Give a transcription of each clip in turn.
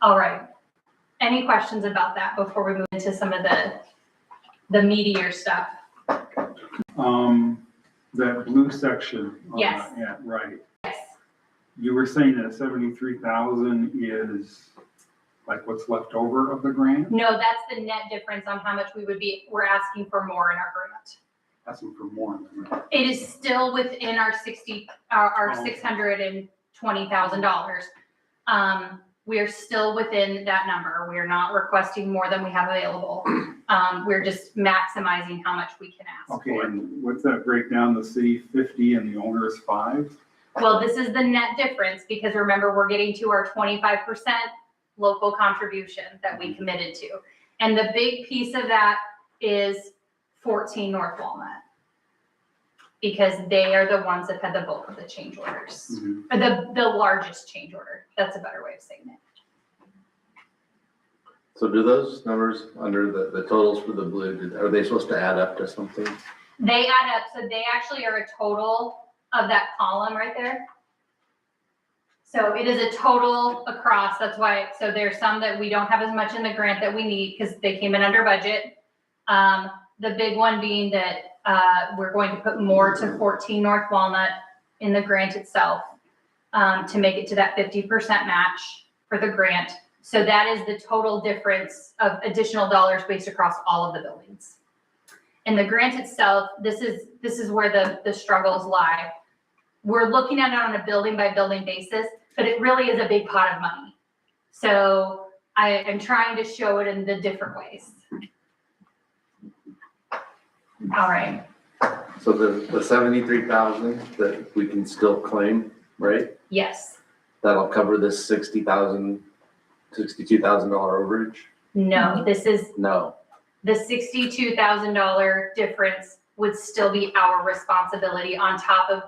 All right. Any questions about that before we move into some of the meatier stuff? That blue section. Yes. Yeah, right. Yes. You were saying that 73,000 is like what's left over of the grant? No, that's the net difference on how much we're asking for more in our grant. Asking for more than that. It is still within our $620,000. We are still within that number. We are not requesting more than we have available. We're just maximizing how much we can ask Okay, for. and what's that breakdown? The city 50 and the owner is 5? Well, this is the net difference because remember, we're getting to our 25% local contribution that we committed to. And the big piece of that is 14 North Walnut, because they are the ones that had the bulk of the change orders. Mm-hmm. Or the largest change order. That's a better way of saying it. So do those numbers under the totals for the blue, are they supposed to add up to something? They add up, so they actually are a total of that column right there. So it is a total across, that's why, so there's some that we don't have as much in the grant that we need because they came in under budget. The big one being that we're going to put more to 14 North Walnut in the grant itself to make it to that 50% match for the grant. So that is the total difference of additional dollars based across all of the buildings. In the grant itself, this is where the struggles lie. We're looking at it on a building by building basis, but it really is a big pot of money. So I am trying to show it in the different ways. All right. So the 73,000 that we can still claim, right? Yes. That'll cover this $62,000 overage? No, this is No. the $62,000 difference would still be our responsibility on top of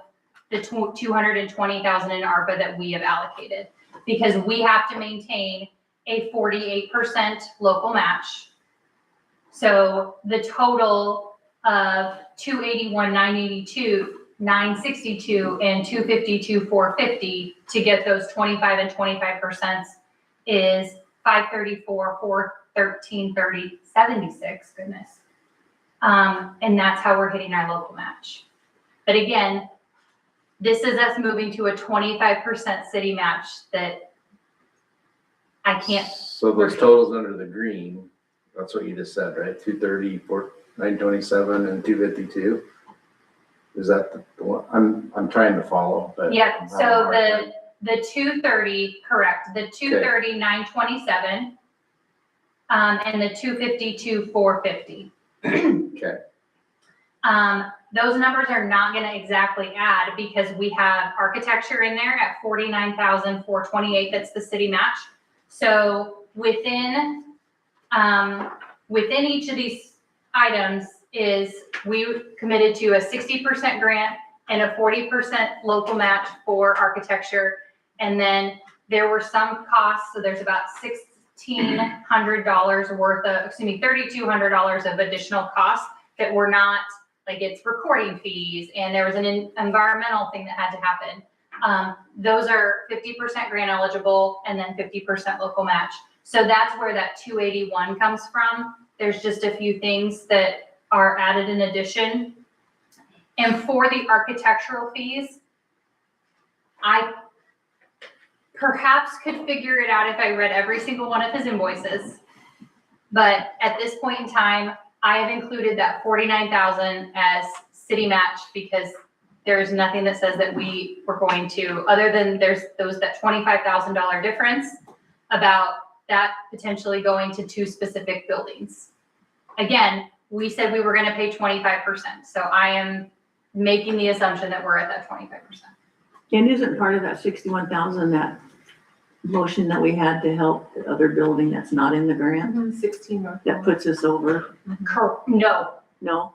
the $220,000 in ARPA that we have allocated, because we have to maintain a 48% local match. So the total of 281, 982, 962, and 252, 450 to get those 25 and 25% is 534, 413, 30, 76. Goodness. And that's how we're hitting our local match. But again, this is us moving to a 25% city match that I can't. So those totals under the green, that's what you just said, right? 230, 927, and 252. Is that the one? I'm trying to follow, but Yeah. So the 230, correct? The 230, 927, and the 252, 450. Okay. Those numbers are not going to exactly add because we have architecture in there at 49,428. That's the city match. So within each of these items is we committed to a 60% grant and a 40% local match for architecture. And then there were some costs. So there's about $1,600 worth of, $3,200 of additional costs that were not, like it's recording fees, and there was an environmental thing that had to happen. Those are 50% grant eligible and then 50% local match. So that's where that 281 comes from. There's just a few things that are added in addition. And for the architectural fees, I perhaps could figure it out if I read every single one of his invoices. But at this point in time, I have included that 49,000 as city match because there's nothing that says that we were going to, other than that $25,000 difference about that potentially going to 2 specific buildings. Again, we said we were going to pay 25%. So I am making the assumption that we're at that 25%. And isn't part of that 61,000 that motion that we had to help the other building that's not in the grant? 16 North. That puts us over? No, No?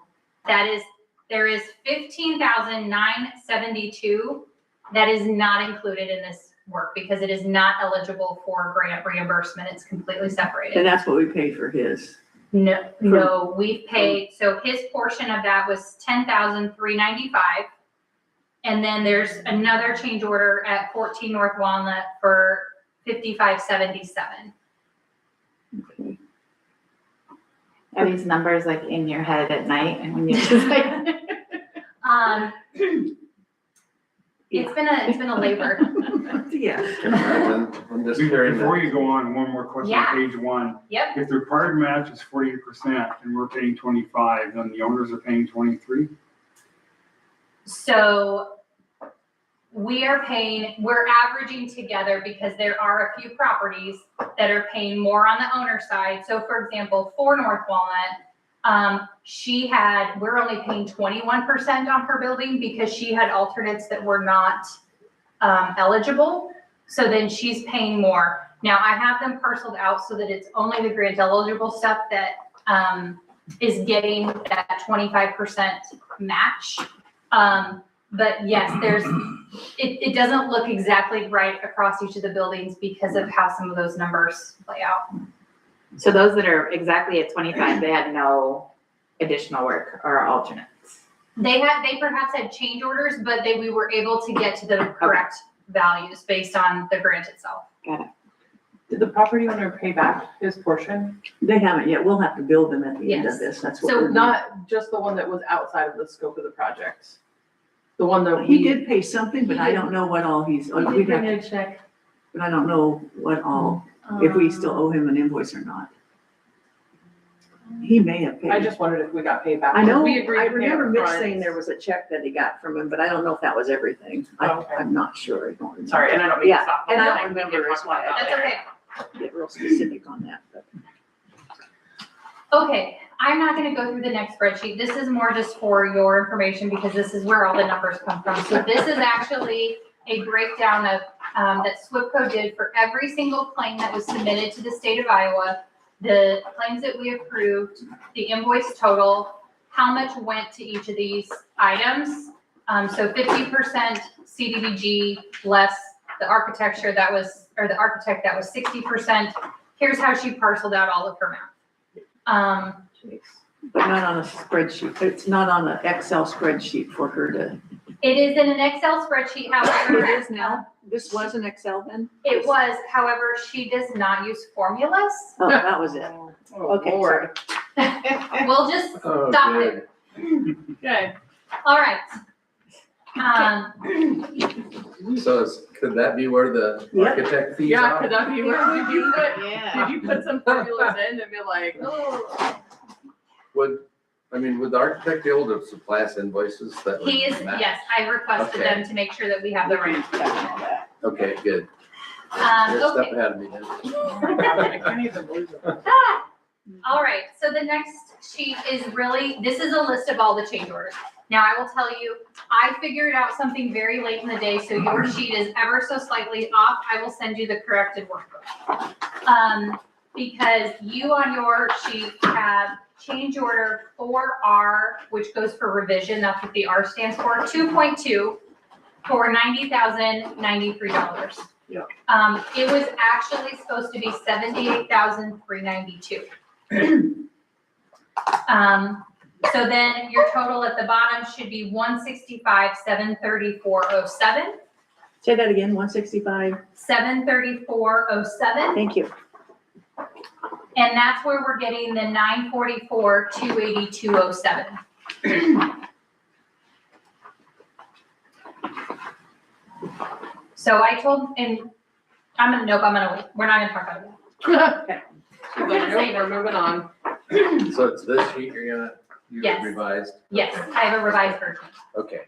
there is 15,972 that is not included in this work because it is not eligible for grant reimbursement. It's completely separated. And that's what we paid for his. No, we've paid, so his portion of that was $10,395. And then there's another change order at 14 North Walnut for 5577. Okay. Are these numbers like in your head at night and when you just like? It's been a labor. Yeah. Can imagine, I'm just hearing Before you that. go on, one more question Yeah. on page 1. Yep. If the required match is 48% and we're paying 25, then the owners are paying 23? So we're averaging together because there are a few properties that are paying more on the owner side. So for example, for North Walnut, we're only paying 21% on her building because she had alternates that were not eligible. So then she's paying more. Now I have them parceled out so that it's only the grant eligible stuff that is getting that 25% match. But yes, it doesn't look exactly right across each of the buildings because of how some of those numbers play out. So those that are exactly at 25, they had no additional work or alternates. They perhaps had change orders, but we were able to get to the correct values based on the grant itself. Did the property owner pay back his portion? They haven't yet. We'll have to build them at the end Yes. of this. That's what So we're doing. Not just the one that was outside of the scope of the project. The one that He we. did pay something, but I don't know what all he's, He we'd did have bring to- a check. but I don't know what all, if we still owe him an invoice or not. He may have paid. I just wondered if we got paid back. I know, We agreed I to pay remember Mitch upfront. saying there was a check that he got from him, but I don't know if that was everything. Okay. I'm not sure. I don't remember. Sorry, and I don't mean Yeah, to stop. and I but don't we can remember, talk that's why about That's that okay. Get real specific on that, but. Okay, I'm not gonna go through the next spreadsheet. This is more just for your information because this is where all the numbers come from. So this is actually a breakdown of, that SWIPCO did for every single claim that was submitted to the state of Iowa, the claims that we approved, the invoice total, how much went to each of these items. So 50% CDBG less the architecture that was, or the architect that was 60%. Here's how she parceled out all of her math. But not on a spreadsheet. It's not on an Excel spreadsheet for her to. It is in an Excel spreadsheet, however. It is now? This was an Excel then? It was, however, she does not use formulas. Oh, that was it. Oh, Okay, Lord. We'll just Oh, stop good. it. Okay. All right. So could that be where the Yep. architect fees Yeah, are? could that be where, Yeah. did you put some formulas in and be like, oh. Would the architect be able to supply us invoices that would He is, match? yes, I requested them to make sure that we have the right. Okay, good. You're a step Okay. ahead of me then. I can't even believe it. All right, so the next sheet is really, this is a list of all the change orders. Now, I will tell you, I figured out something very late in the day, so your sheet is ever so slightly off. I will send you the corrected workbook. Because you on your sheet have change order 4R, which goes for revision, that's what the R stands for, 2.2 for $90,093. Yeah. It was actually supposed to be $78,392. So then your total at the bottom should be 165,734.07, Say that again, 165. 734.07. Thank you. And that's where we're getting the 944,282.07. So I told, and I'm gonna wait. We're not gonna talk about it. Okay. We're gonna save We're it. moving on. So it's this sheet you Yes. revised? Yes, I have a revised version. Okay.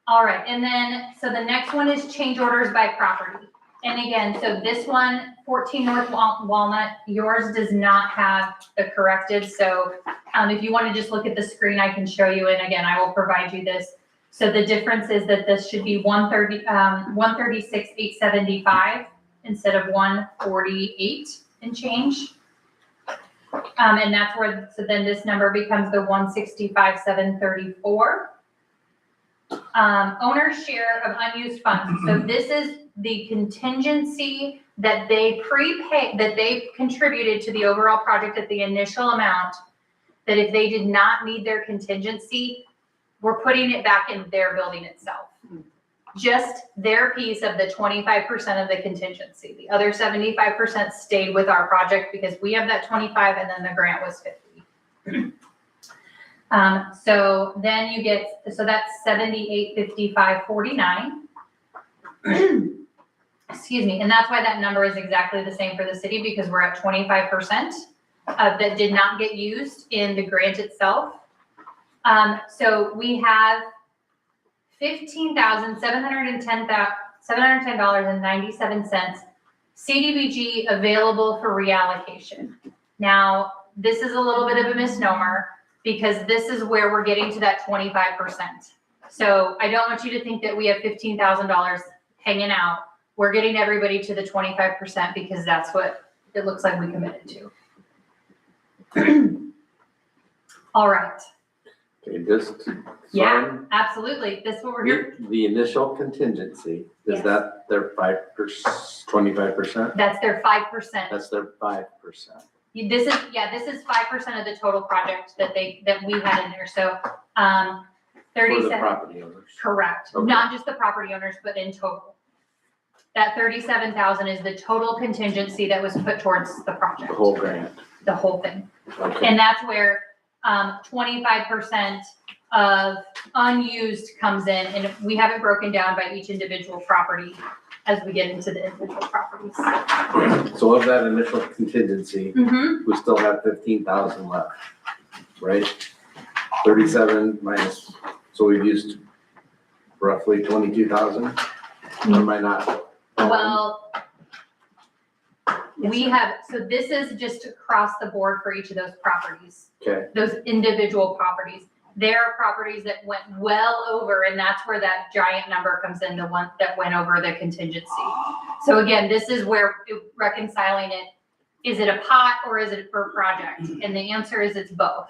All right, and then, so the next one is change orders by property. And again, so this one, 14 North Walnut, yours does not have the corrected. So if you want to just look at the screen, I can show you. And again, I will provide you this. So the difference is that this should be 136,875 instead of 148 and change. And that's where, so then this number becomes the 165,734. Owner's share of unused funds. So this is the contingency that they prepay, that they contributed to the overall project at the initial amount, that if they did not meet their contingency, we're putting it back in their building itself. just their piece of the 25% of the contingency. The other 75% stayed with our project because we have that 25 and then the grant was 50. So then you get, so that's 7855.49. Excuse me, and that's why that number is exactly the same for the city, because we're at 25% that did not get used in the grant itself. So we have $15,710.97 CDBG available for reallocation. Now, this is a little bit of a misnomer because this is where we're getting to that 25%. So I don't want you to think that we have $15,000 hanging out. We're getting everybody to the 25% because that's what it looks like we committed to. All right. Okay, just. Yeah, absolutely. This is what we're here. The initial contingency, is Yes. that their 5%, 25%? That's their 5%. That's their 5%. This is 5% of the total project that we had in there. So, For the 37, property owners. correct. Okay. Not just the property owners, but in total. That 37,000 is the total contingency that was put towards the project. The whole grant. The whole thing. Okay, And that's where 25% of unused comes in, and we have it broken down by each individual property as we get into the individual properties. so of that initial contingency, Mm-hmm. we still have 15,000 left, right? 37 minus, so we've used roughly 22,000? Or am I not? Well, we have, so this is just across the board for each of those properties, Okay, those individual properties. There are properties that went well over, and that's where that giant number comes in, the one that went over the contingency. So again, this is where reconciling it, is it a pot or is it per project? And the answer is it's both.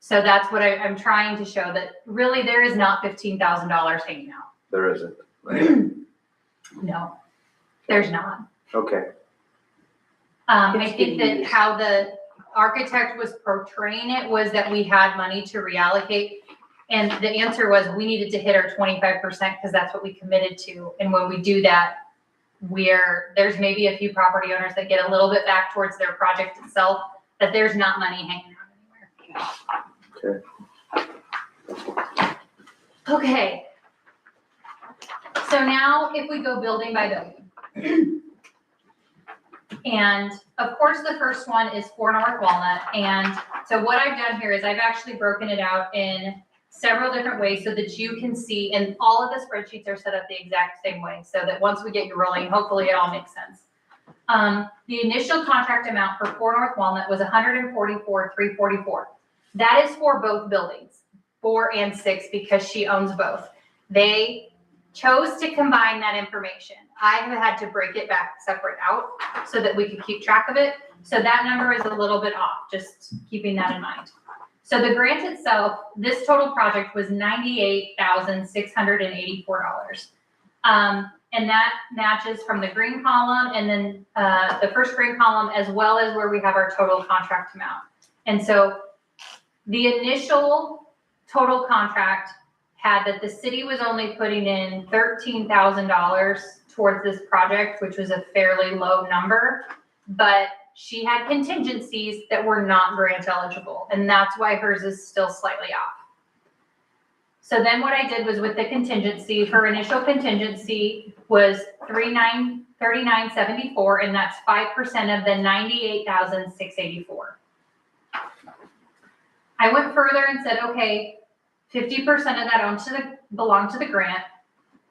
So that's what I'm trying to show, that really there is not $15,000 hanging out. there isn't, right? No, there's not. Okay, I It's think that getting how the architect was portraying it was that we had money to reallocate. And the answer was we needed to hit our 25% because that's what we committed to. And when we do that, there's maybe a few property owners that get a little bit back towards their project itself, that there's not money hanging out anywhere. Okay. So now if we go building by building. And of course, the first one is 4 North Walnut. And so what I've done here is I've actually broken it out in several different ways so that you can see, and all of the spreadsheets are set up the exact same way, so that once we get you rolling, hopefully it all makes sense. The initial contract amount for 4 North Walnut was $144,344. That is for both buildings, 4 and 6, because she owns both. They chose to combine that information. I have had to break it back separate out so that we could keep track of it. So that number is a little bit off, just keeping that in mind. So the grant itself, this total project was $98,684. And that matches from the green column and then the first green column, as well as where we have our total contract amount. And so the initial total contract had that the city was only putting in $13,000 towards this project, which was a fairly low number, but she had contingencies that were not grant eligible, and that's why hers is still slightly off. So then what I did was with the contingency, her initial contingency was $39,74, and that's 5% of the $98,684. I went further and said, okay, 50% of that belonged to the grant,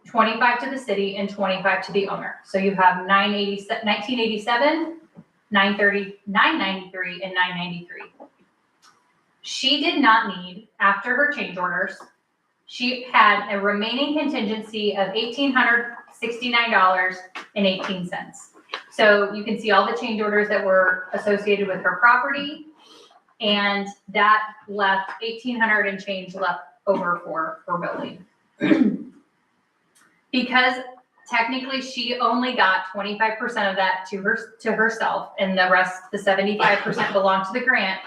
25 to the city, and 25 to the owner. So you have 1987, 930, 993, and 993. She did not need, after her change orders, she had a remaining contingency of $1,869.18. So you can see all the change orders that were associated with her property, and that left $1,800 and change left over for building. Because technically she only got 25% of that to herself, and the rest, the 75% belonged to the grant.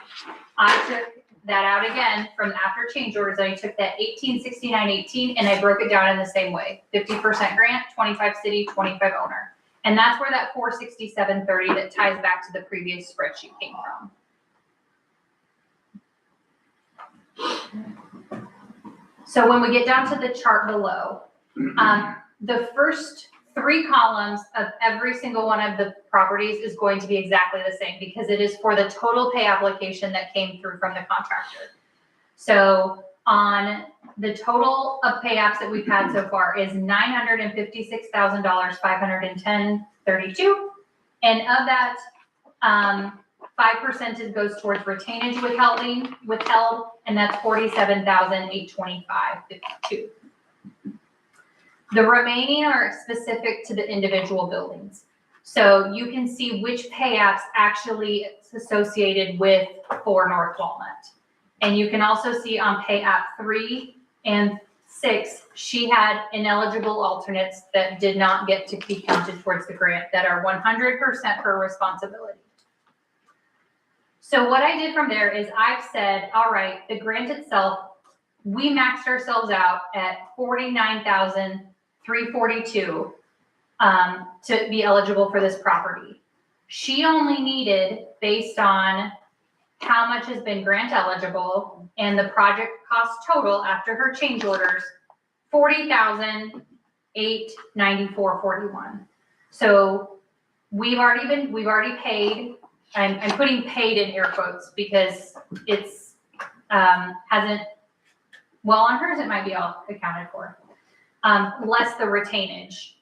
I took that out again from after change orders, and I took that 1869.18 and I broke it down in the same way. 50% grant, 25 city, 25 owner. And that's where that 467.30 that ties back to the previous spreadsheet came from. So when we get down to the chart below, the first 3 columns of every single one of the properties is going to be exactly the same because it is for the total pay application that came through from the contractor. So on the total of pay apps that we've had so far is $956,000, 510.32. And of that, 5% goes towards retainage withheld, and that's 47,825.52. The remaining are specific to the individual buildings. So you can see which pay apps actually is associated with 4 North Walnut. And you can also see on pay app 3 and 6, she had ineligible alternates that did not get to be counted towards the grant that are 100% her responsibility. So what I did from there is I've said, all right, the grant itself, we maxed ourselves out at $49,342 to be eligible for this property. She only needed, based on how much has been grant eligible and the project cost total after her change orders, $40,894.41. So we've already paid. I'm putting paid in air quotes because it's hasn't. Well, on hers it might be all accounted for. Less the retainage.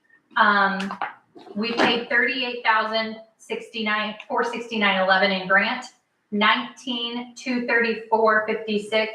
We paid $38,069.469.11 in grant, $19,234.56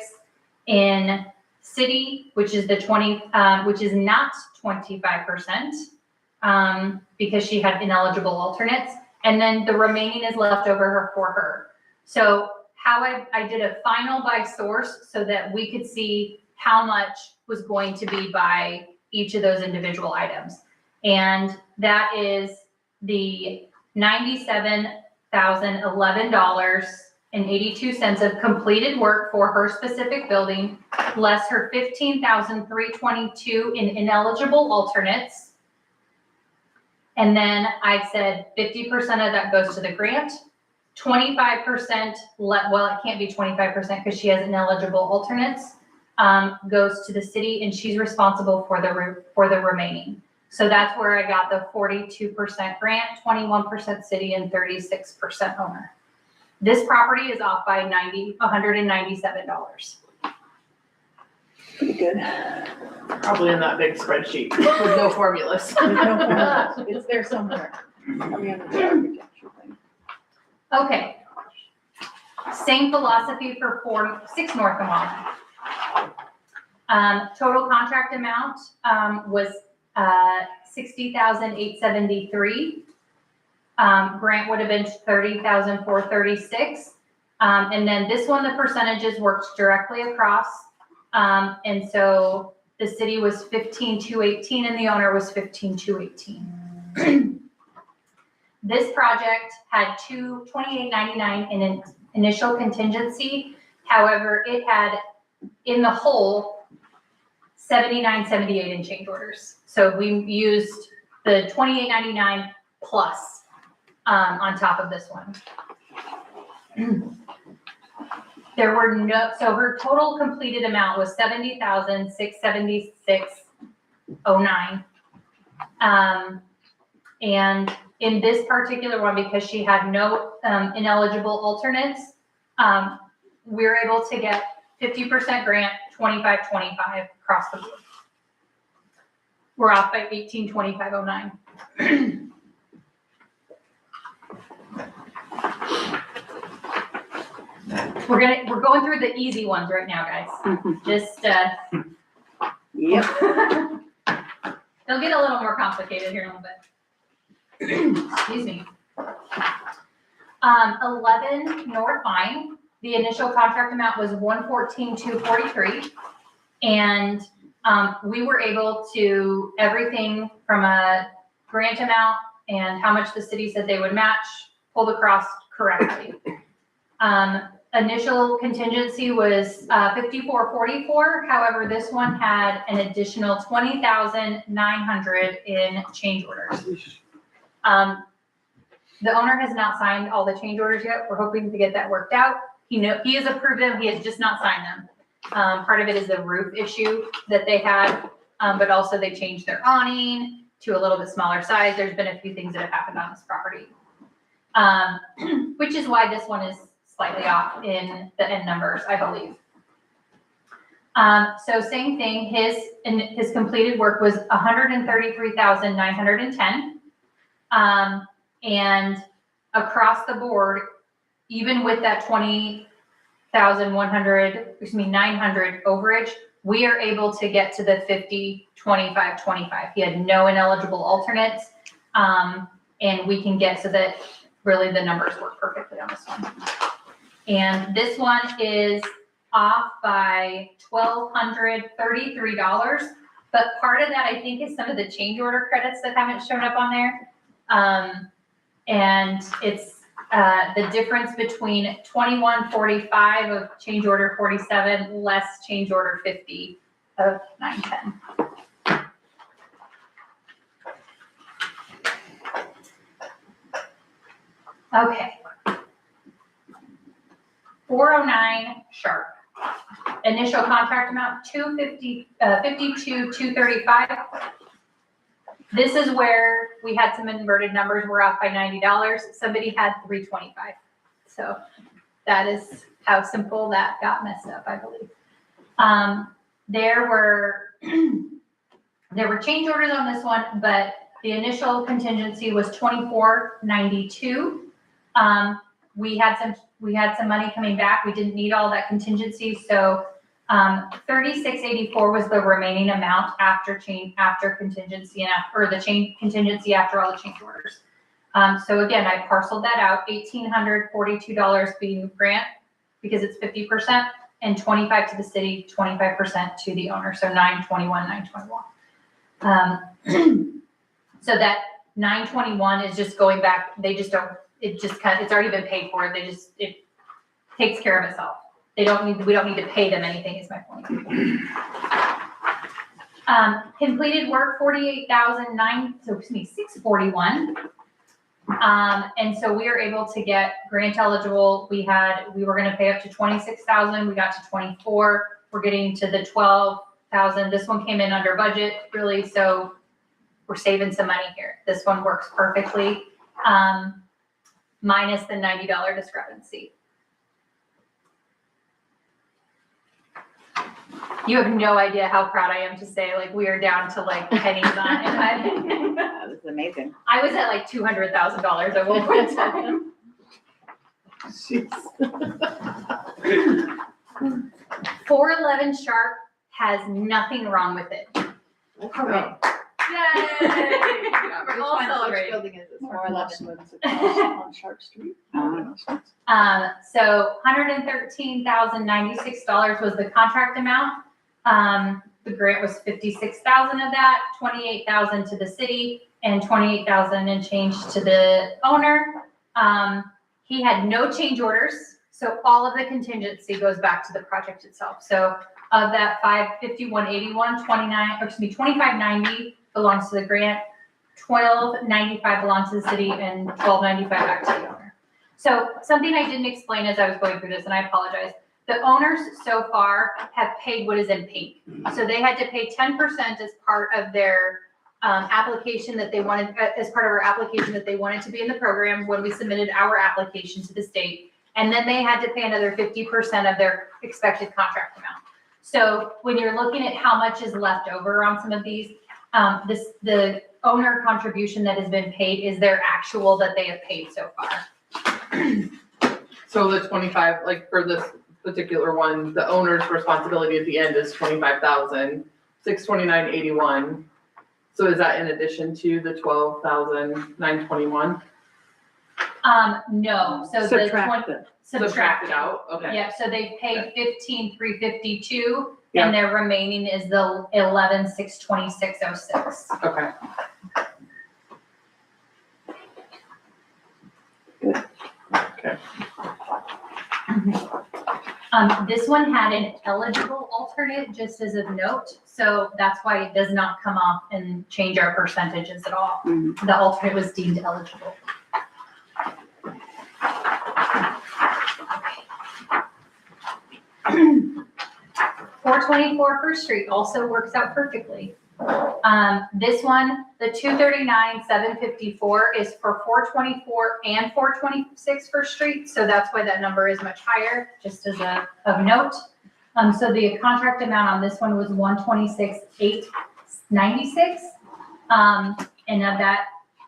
in city, which is the 20, which is not 25%, because she had ineligible alternates, and then the remaining is left over for her. So how I did a final by source so that we could see how much was going to be by each of those individual items. And that is the $97,011.82 of completed work for her specific building, less her $15,322 in ineligible alternates. And then I said 50% of that goes to the grant, 25%, well, it can't be 25% because she has ineligible alternates, goes to the city, and she's responsible for the remaining. So that's where I got the 42% grant, 21% city, and 36% owner. This property is off by $197. Pretty good. Probably in that big spreadsheet with no formulas. There's no formulas. It's there somewhere. Probably under the architecture thing. Okay. Same philosophy for 6 North Walnut. Total contract amount was $60,873. Grant would have been $30,436. And then this one, the percentages worked directly across. And so the city was $15,218 and the owner was $15,218. This project had $28.99 in an initial contingency. However, it had in the whole $79.78 in change orders. So we used the $28.99 plus on top of this one. There were so her total completed amount was $70,676.09. And in this particular one, because she had no ineligible alternates, we were able to get 50% grant, 25-25 across the board. We're off by $18,225.09. We're going through the easy ones right now, guys. Just Yep. they'll get a little more complicated here in a little bit. Excuse me. 11 North Vine. The initial contract amount was $114,243, and we were able to everything from a grant amount and how much the city said they would match pulled across correctly. initial contingency was 5444. However, this one had an additional 20,900 in change orders. The owner has not signed all the change orders yet. We're hoping to get that worked out. He has approved them. He has just not signed them. Part of it is the roof issue that they had, but also they changed their awning to a little bit smaller size. There's been a few things that have happened on this property, which is why this one is slightly off in the end numbers, I believe. So same thing, his completed work was 133,910. And across the board, even with that 900 overage, we are able to get to the 50, 25, 25. He had no ineligible alternates. And we can get to that, really the numbers work perfectly on this one. And this one is off by $1,233. But part of that, I think, is some of the change order credits that haven't shown up on there. And it's the difference between 2145 of change order 47 less change order 50 of 910. Okay. 409 Sharp. Initial contract amount 52,235. This is where we had some inverted numbers. We're off by $90. Somebody had 325. So that is how simple that got messed up, I believe. There were change orders on this one, but the initial contingency was 2492. We had some money coming back. We didn't need all that contingency, so 3684 was the remaining amount after contingency and contingency after all the change orders. So again, I parceled that out, $1,842 being grant because it's 50%, and 25 to the city, 25% to the owner, so 921. So that 921 is just going back. They just don't. It's already been paid for. It takes care of itself. We don't need to pay them anything, is my point. Completed work, 641. And so we were able to get grant eligible. We were going to pay up to 26,000. We got to 24. We're getting to the 12,000. This one came in under budget, really. So we're saving some money here. This one works perfectly, minus the $90 discrepancy. You have no idea how proud I am to say, like, we are down to like pennies on it. That was amazing. I was at like $200,000 at one point in time. 411 Sharp has nothing wrong with it. Hooray. Yay! We're all celebrating. Building is it? 411. On Sharp Street. So $113,096 was the contract amount. The grant was 56,000 of that, 28,000 to the city, and 28,000 and change to the owner. He had no change orders, so all of the contingency goes back to the project itself. So of that 551.81, 2590 belongs to the grant, 1295 belongs to the city, and 1295 back to the owner. So something I didn't explain as I was going through this, and I apologize. The owners so far have paid what is in pink. So they had to pay 10% as part of their application that they wanted, as part of our application that they wanted to be in the program when we submitted our application to the state. And then they had to pay another 50% of their expected contract amount. So when you're looking at how much is left over on some of these, the owner contribution that has been paid is their actual that they have paid so far. So the 25, like for this particular one, the owner's responsibility at the end is 25,000, 629.81. So is that in addition to the 12,921? No, so Subtract it. Subtract it out, okay. Yeah, so they paid 15,352, Yeah. and their remaining is the 11,626.06. Okay. Okay. This one had an eligible alternate, just as of note, so that's why it does not come off and change our percentages at all. Mhm. The alternate was deemed eligible. 424 First Street also works out perfectly. This one, the 239,754 is for 424 and 426 First Street, so that's why that number is much higher, just as of note. So the contract amount on this one was 126,896. And of that,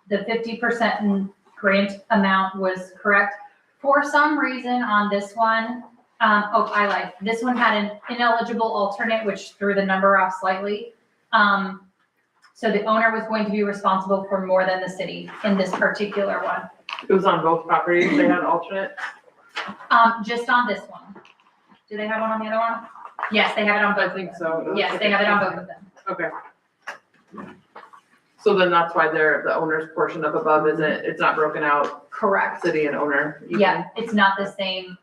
the 50% grant amount was correct. For some reason on this one, I lied. This one had an ineligible alternate, which threw the number off slightly. So the owner was going to be responsible for more than the city in this particular one. It was on both properties, they had an alternate? Just on this one. Do they have one on the other one? Yes, they have it on I both. think so. Yes, they have it on both of them. Okay. So then that's why the owner's portion up above it's not broken out, Correct. city and owner. even? Yeah, it's not the same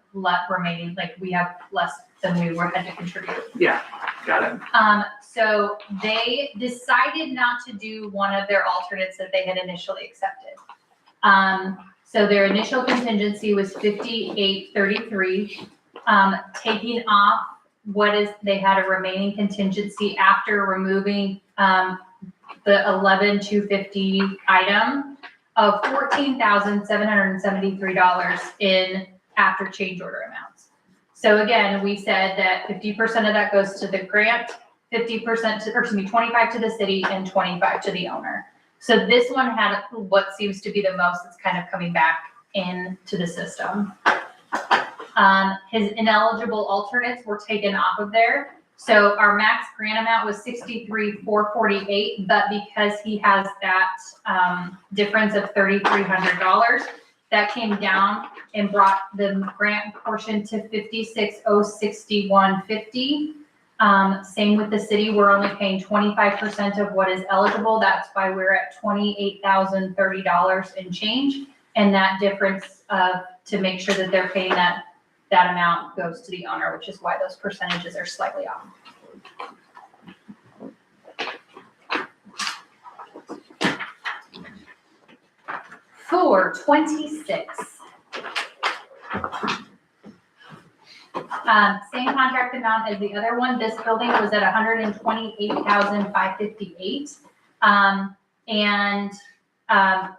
remaining, like we have less than we had to contribute. Yeah, got it. So they decided not to do one of their alternates that they had initially accepted. So their initial contingency was 5833. Taking off they had a remaining contingency after removing, the 11,250 item of $14,773 in after change order amounts. So again, we said that 50% of that goes to the grant, 25 to the city and 25 to the owner. So this one had what seems to be the most that's kind of coming back into the system. His ineligible alternates were taken off of there. So our max grant amount was $63,448, but because he has that difference of $3,300, that came down and brought the grant portion to $56,061.50. Same with the city, we're only paying 25% of what is eligible. That's why we're at $28,030 and change. And that difference to make sure that they're paying that amount goes to the owner, which is why those percentages are slightly off. For 26. Same contract amount as the other one. This building was at 128,558. And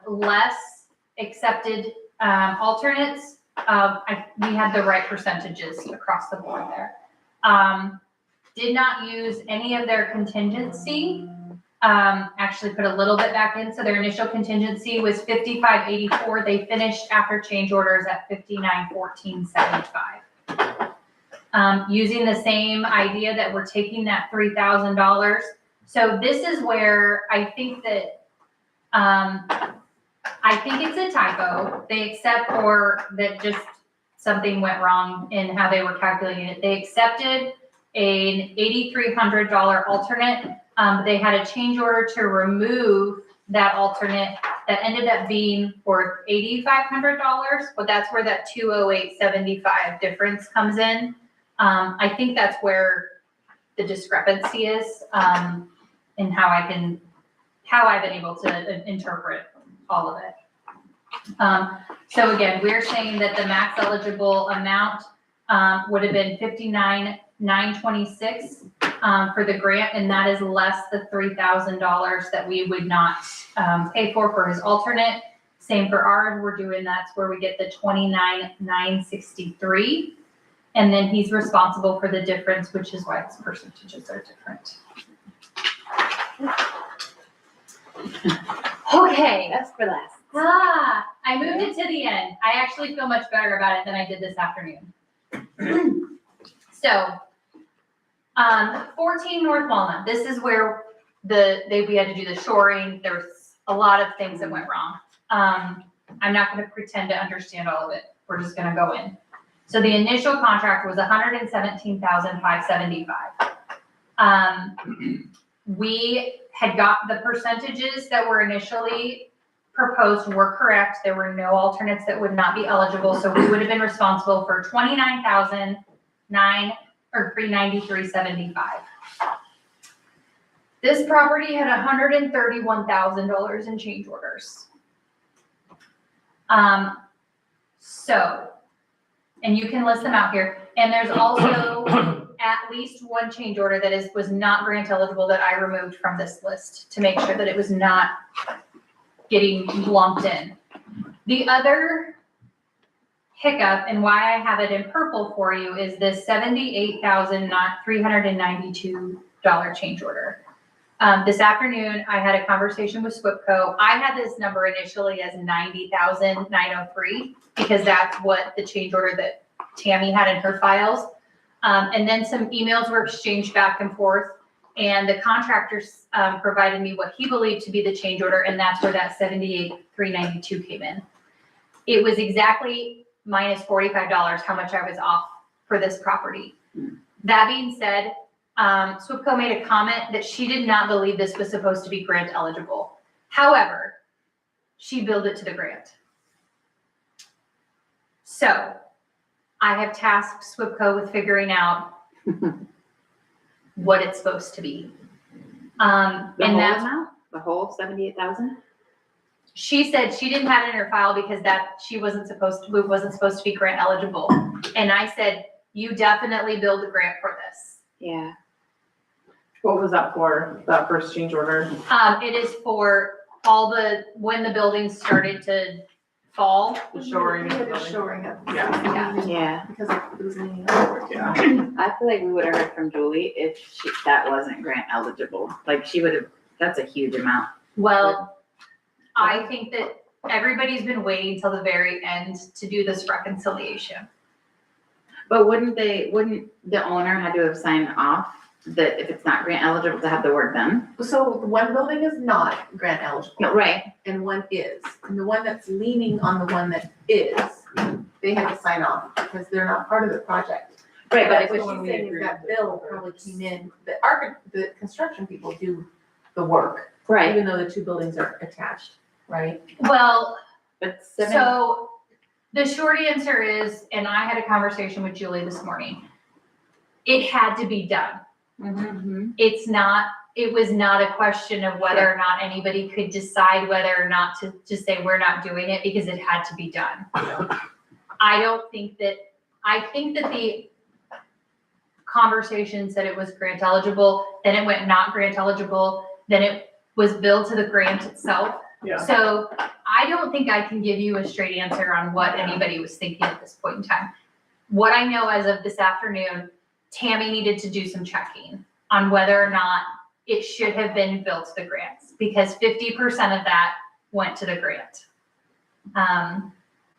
less accepted alternates. We had the right percentages across the board there. Did not use any of their contingency. Actually put a little bit back in. So their initial contingency was 5584. They finished after change orders at 5914.75. Using the same idea that we're taking that $3,000. So this is where I think that, I think it's a typo. They accept, or that just something went wrong in how they were calculating it. They accepted an $8,300 alternate. They had a change order to remove that alternate that ended up being for $8,500, but that's where that $208.75 difference comes in. I think that's where the discrepancy is, and how I've been able to interpret all of it. So again, we're saying that the max eligible amount would have been $59,926 for the grant, and that is less the $3,000 that we would not pay for his alternate. Same for ours, we're doing, that's where we get the $29,963. And then he's responsible for the difference, which is why his percentages are different. Okay. That's for last. I moved it to the end. I actually feel much better about it than I did this afternoon. So, 14 North Walnut. This is where we had to do the shoring. There was a lot of things that went wrong. I'm not going to pretend to understand all of it. We're just going to go in. So the initial contract was $117,575. We had got the percentages that were initially proposed were correct. There were no alternates that would not be eligible. So we would have been responsible for $29,000 $393.75. This property had $131,000 in change orders. So, and you can list them out here, and there's also at least one change order that was not grant eligible that I removed from this list to make sure that it was not getting lumped in. The other hiccup and why I have it in purple for you is this $78,392 change order. This afternoon, I had a conversation with SWIPCO. I had this number initially as $90,903 because that's what the change order that Tammy had in her files. And then some emails were exchanged back and forth, and the contractors provided me what he believed to be the change order, and that's where that $78,392 came in. It was exactly minus $45 how much I was off for this property. That being said, SWIPCO made a comment that she did not believe this was supposed to be grant eligible. However, she billed it to the grant. So I have tasked SWIPCO with figuring out what it's supposed to be. The And whole that's, amount? The whole 78,000? she said she didn't have it in her file because it wasn't supposed to be grant eligible. And I said, you definitely billed the grant for this. Yeah. What was that for, that first change order? It is for when the buildings started to fall. The shoring. Yeah, the shoring up. Yeah. Yeah. Because of losing. Yeah. I feel like we would have heard from Julie if that wasn't grant eligible. Like she would have, that's a huge amount. Well, I think that everybody's been waiting till the very end to do this reconciliation. But wouldn't the owner had to have signed off that if it's not grant eligible to have the work done? So the one building is not grant eligible. No, right. And one is. And the one that's leaning on the one that is, they have to sign off because they're not part of the project. Right, but But if what when she's we saying is agreed that with bill the probably others. came in, the construction people do the work, right, even though the two buildings are attached, right? Well, but so the short answer is, and I had a conversation with Julie this morning, it had to be done. Mhm. It was not a question of whether or not anybody could decide whether or not to just say, we're not doing it, because it had to be done. I think that the conversation said it was grant eligible, then it went not grant eligible, then it was billed to the grant itself. Yeah. So I don't think I can give you a straight answer on what anybody was thinking at this point in time. What I know as of this afternoon, Tammy needed to do some checking on whether or not it should have been billed to the grants, because 50% of that went to the grant.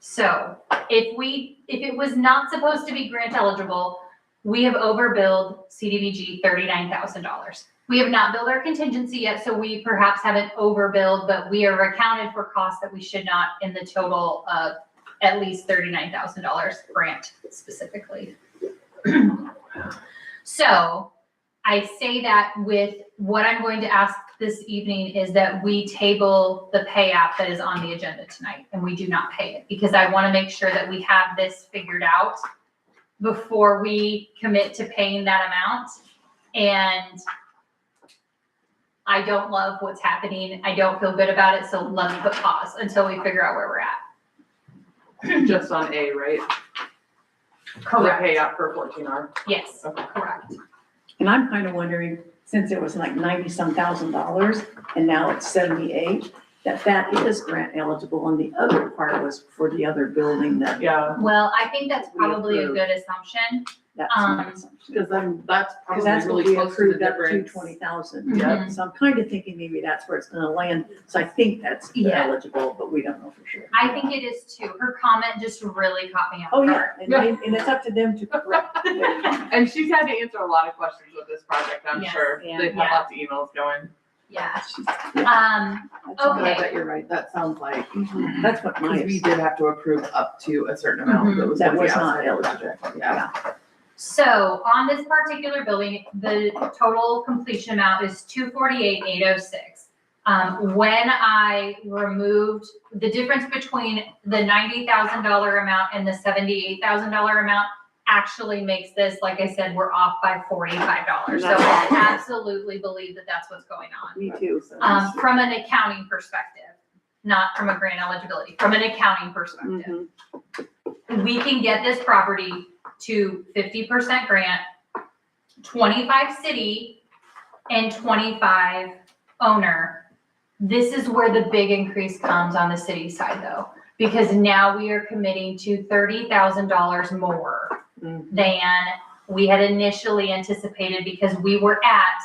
So if it was not supposed to be grant eligible, we have overbilled CDBG $39,000. We have not billed our contingency yet, so we perhaps haven't overbilled, but we are accounted for costs that we should not in the total of at least $39,000 grant specifically. So I say that with what I'm going to ask this evening is that we table the pay app that is on the agenda tonight, and we do not pay it, because I want to make sure that we have this figured out before we commit to paying that amount. And I don't love what's happening. I don't feel good about it. So let me put pause until we figure out where we're at. Just on A, right? The pay up for 14R. Yes, Okay. correct. And I'm kind of wondering, since it was like 90-some thousand dollars and now it's 78, that is grant eligible, and the other part was for the other building that, Yeah, Well, I think that's We probably a approve. good assumption. that's my assumption. because then that's Because probably that's what really we close to the approved up to difference. 20,000. Yeah. So I'm kind of thinking maybe that's where it's gonna land. So I think that's Yeah. eligible, but we don't know for sure. I think it is too. Her comment just really caught me off Oh, guard. yeah, and it's up to them to correct. it. And she's had to answer a lot of questions with this project, I'm Yes. sure. Yeah. They've had lots of emails going. Yeah. That's But I Okay. bet you're right, that sounds like, That's what because my, we did have to approve up to a certain amount that was. that gonna be was not outside. eligible. Yeah. So on this particular building, the total completion amount is $248,806. When I removed the difference between the $90,000 amount and the $78,000 amount, actually makes this, like I said, we're off by $45. So I That's awesome. absolutely believe that that's what's going on. Me too. From an accounting perspective, not from a grant eligibility, from an accounting perspective. Mhm. We can get this property to 50% grant, 25 city, and 25 owner. This is where the big increase comes on the city side though, because now we are committing to $30,000 more than we had initially anticipated, because we were at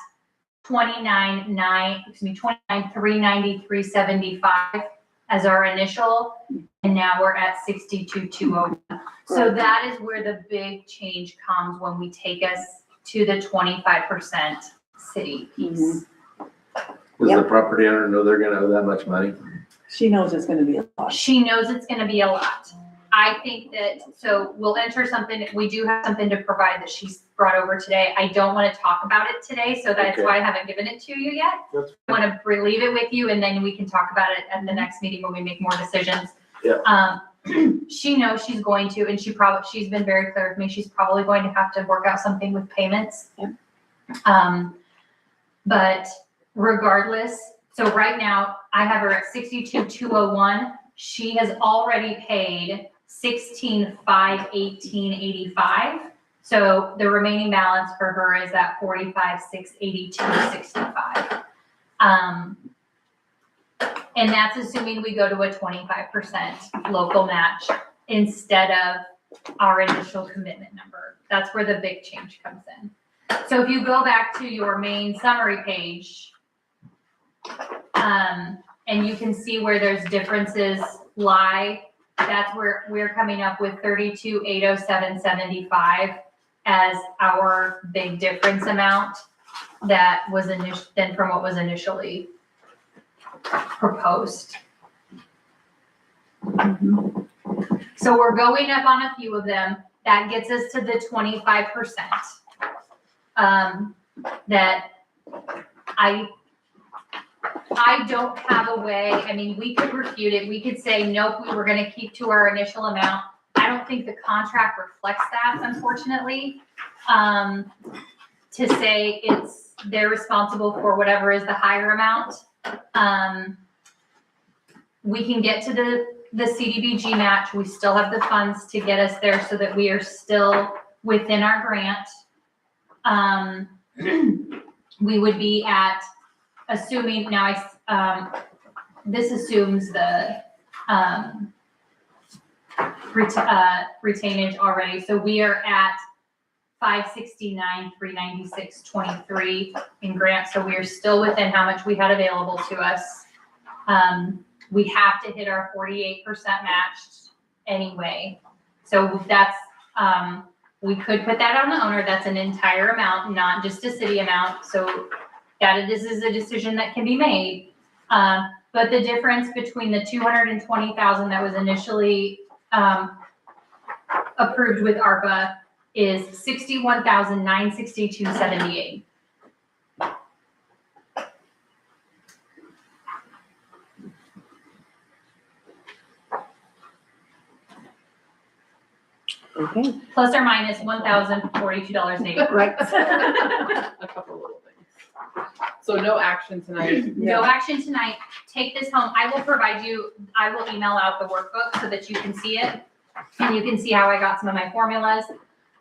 29,393.75 as our initial, and now we're at 62,201. So that is where the big change comes when we take us to the 25% city piece. Does the property owner know they're gonna owe that much money? She knows it's gonna be a lot. She knows it's gonna be a lot. I think that, so we'll enter something, we do have something to provide that she's brought over today. I don't wanna talk about it today, so that's Okay. why I haven't given it to you yet. That's I wanna leave it with you, and then we can talk about it at the next meeting when we make more decisions. Yeah. She knows she's going to, and she's been very clear with me, she's probably going to have to work out something with payments. Yep. But regardless, so right now, I have her at 62,201. She has already paid 16,518.85. So the remaining balance for her is at 45,682.65. And that's assuming we go to a 25% local match instead of our initial commitment number. That's where the big change comes in. So if you go back to your main summary page, and you can see where those differences lie, that's where we're coming up with 32,807.75 as our big difference amount that was then from what was initially proposed. So we're going up on a few of them. That gets us to the 25%. That I don't have a way, I mean, we could refute it. We could say, nope, we were gonna keep to our initial amount. I don't think the contract reflects that, unfortunately. To say they're responsible for whatever is the higher amount. We can get to the CDBG match. We still have the funds to get us there so that we are still within our grant. We would be at, assuming now this assumes the retainage already. So we are at 569,396.23 in grant. So we are still within how much we had available to us. We have to hit our 48% matched anyway. So that's, we could put that on the owner. That's an entire amount, not just a city amount. So this is a decision that can be made. But the difference between the 220,000 that was initially approved with ARPA is 61,962.78. Okay, Plus or minus $1,042.80. right. A couple little things. So no action tonight. No action tonight. Take this home. I will email out the workbook so that you can see it. And you can see how I got some of my formulas.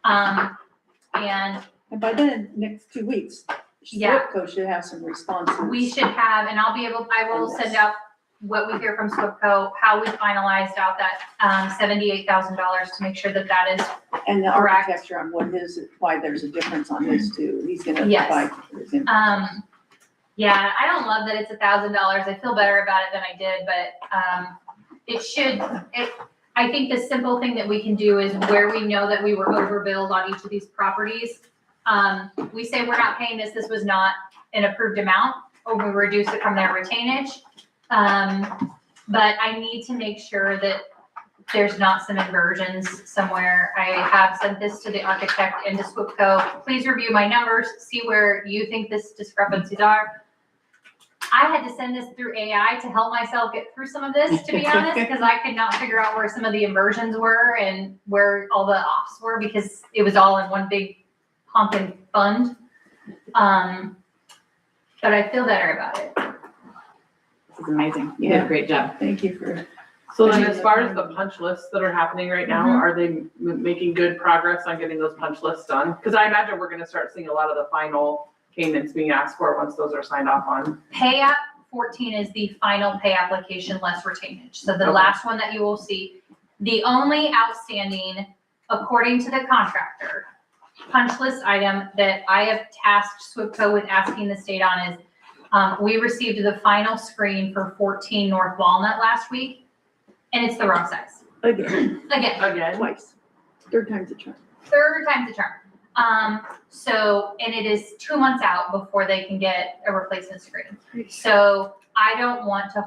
And And by then, next 2 weeks, Yeah. SWIPCO should have some responses. we should have, and I will send out what we hear from SWIPCO, how we finalized out that $78,000 to make sure that that is And the correct. architecture on why there's a difference on this too. He's gonna Yes. provide his information. Yeah, I don't love that it's $1,000. I feel better about it than I did, but I think the simple thing that we can do is where we know that we were overbilled on each of these properties. We say we're not paying this was not an approved amount, or we reduce it from their retainage. But I need to make sure that there's not some inversions somewhere. I have sent this to the architect and to SWIPCO. Please review my numbers, see where you think this discrepancies are. I had to send this through AI to help myself get through some of this, to be honest, because I could not figure out where some of the inversions were and where all the offs were, because it was all in one big honking fund. But I feel better about it. This is amazing. You did Yeah. a great job. Thank you for. So then as far as the punch lists that are happening right now, Mhm. are they making good progress on getting those punch lists done? Because I imagine we're gonna start seeing a lot of the final payments being asked for once those are signed off on. Pay app 14 is the final pay application less retainage. So the Okay. last one that you will see, the only outstanding, according to the contractor, punch list item that I have tasked SWIPCO with asking the state on is, we received the final screen for 14 North Walnut last week, and it's the wrong size. Again, Again, twice. Third time's a charm. Third time's the charm. So, and it is 2 months out before they can get a replacement screen. So I don't want to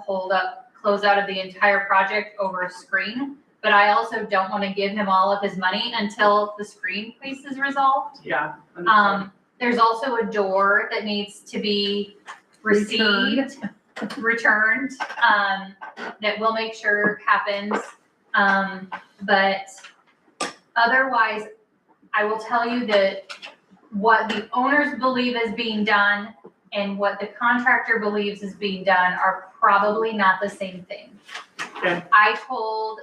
close out of the entire project over a screen, but I also don't want to give him all of his money until the screen piece is resolved. yeah. There's also a door that needs to be returned, that we'll make sure happens. But otherwise, I will tell you that what the owners believe is being done and what the contractor believes is being done are probably not the same thing. Okay. I told,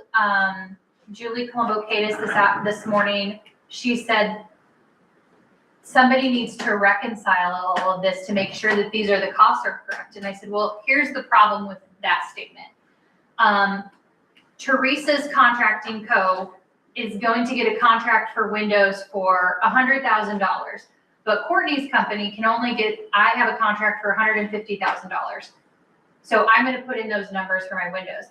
Julie Colombo-Catus this morning, she said, somebody needs to reconcile all of this to make sure that these are the costs are correct. And I said, well, here's the problem with that statement. Teresa's contracting co. is going to get a contract for windows for $100,000. But Courtney's company can only I have a contract for $150,000. So I'm gonna put in those numbers for my windows.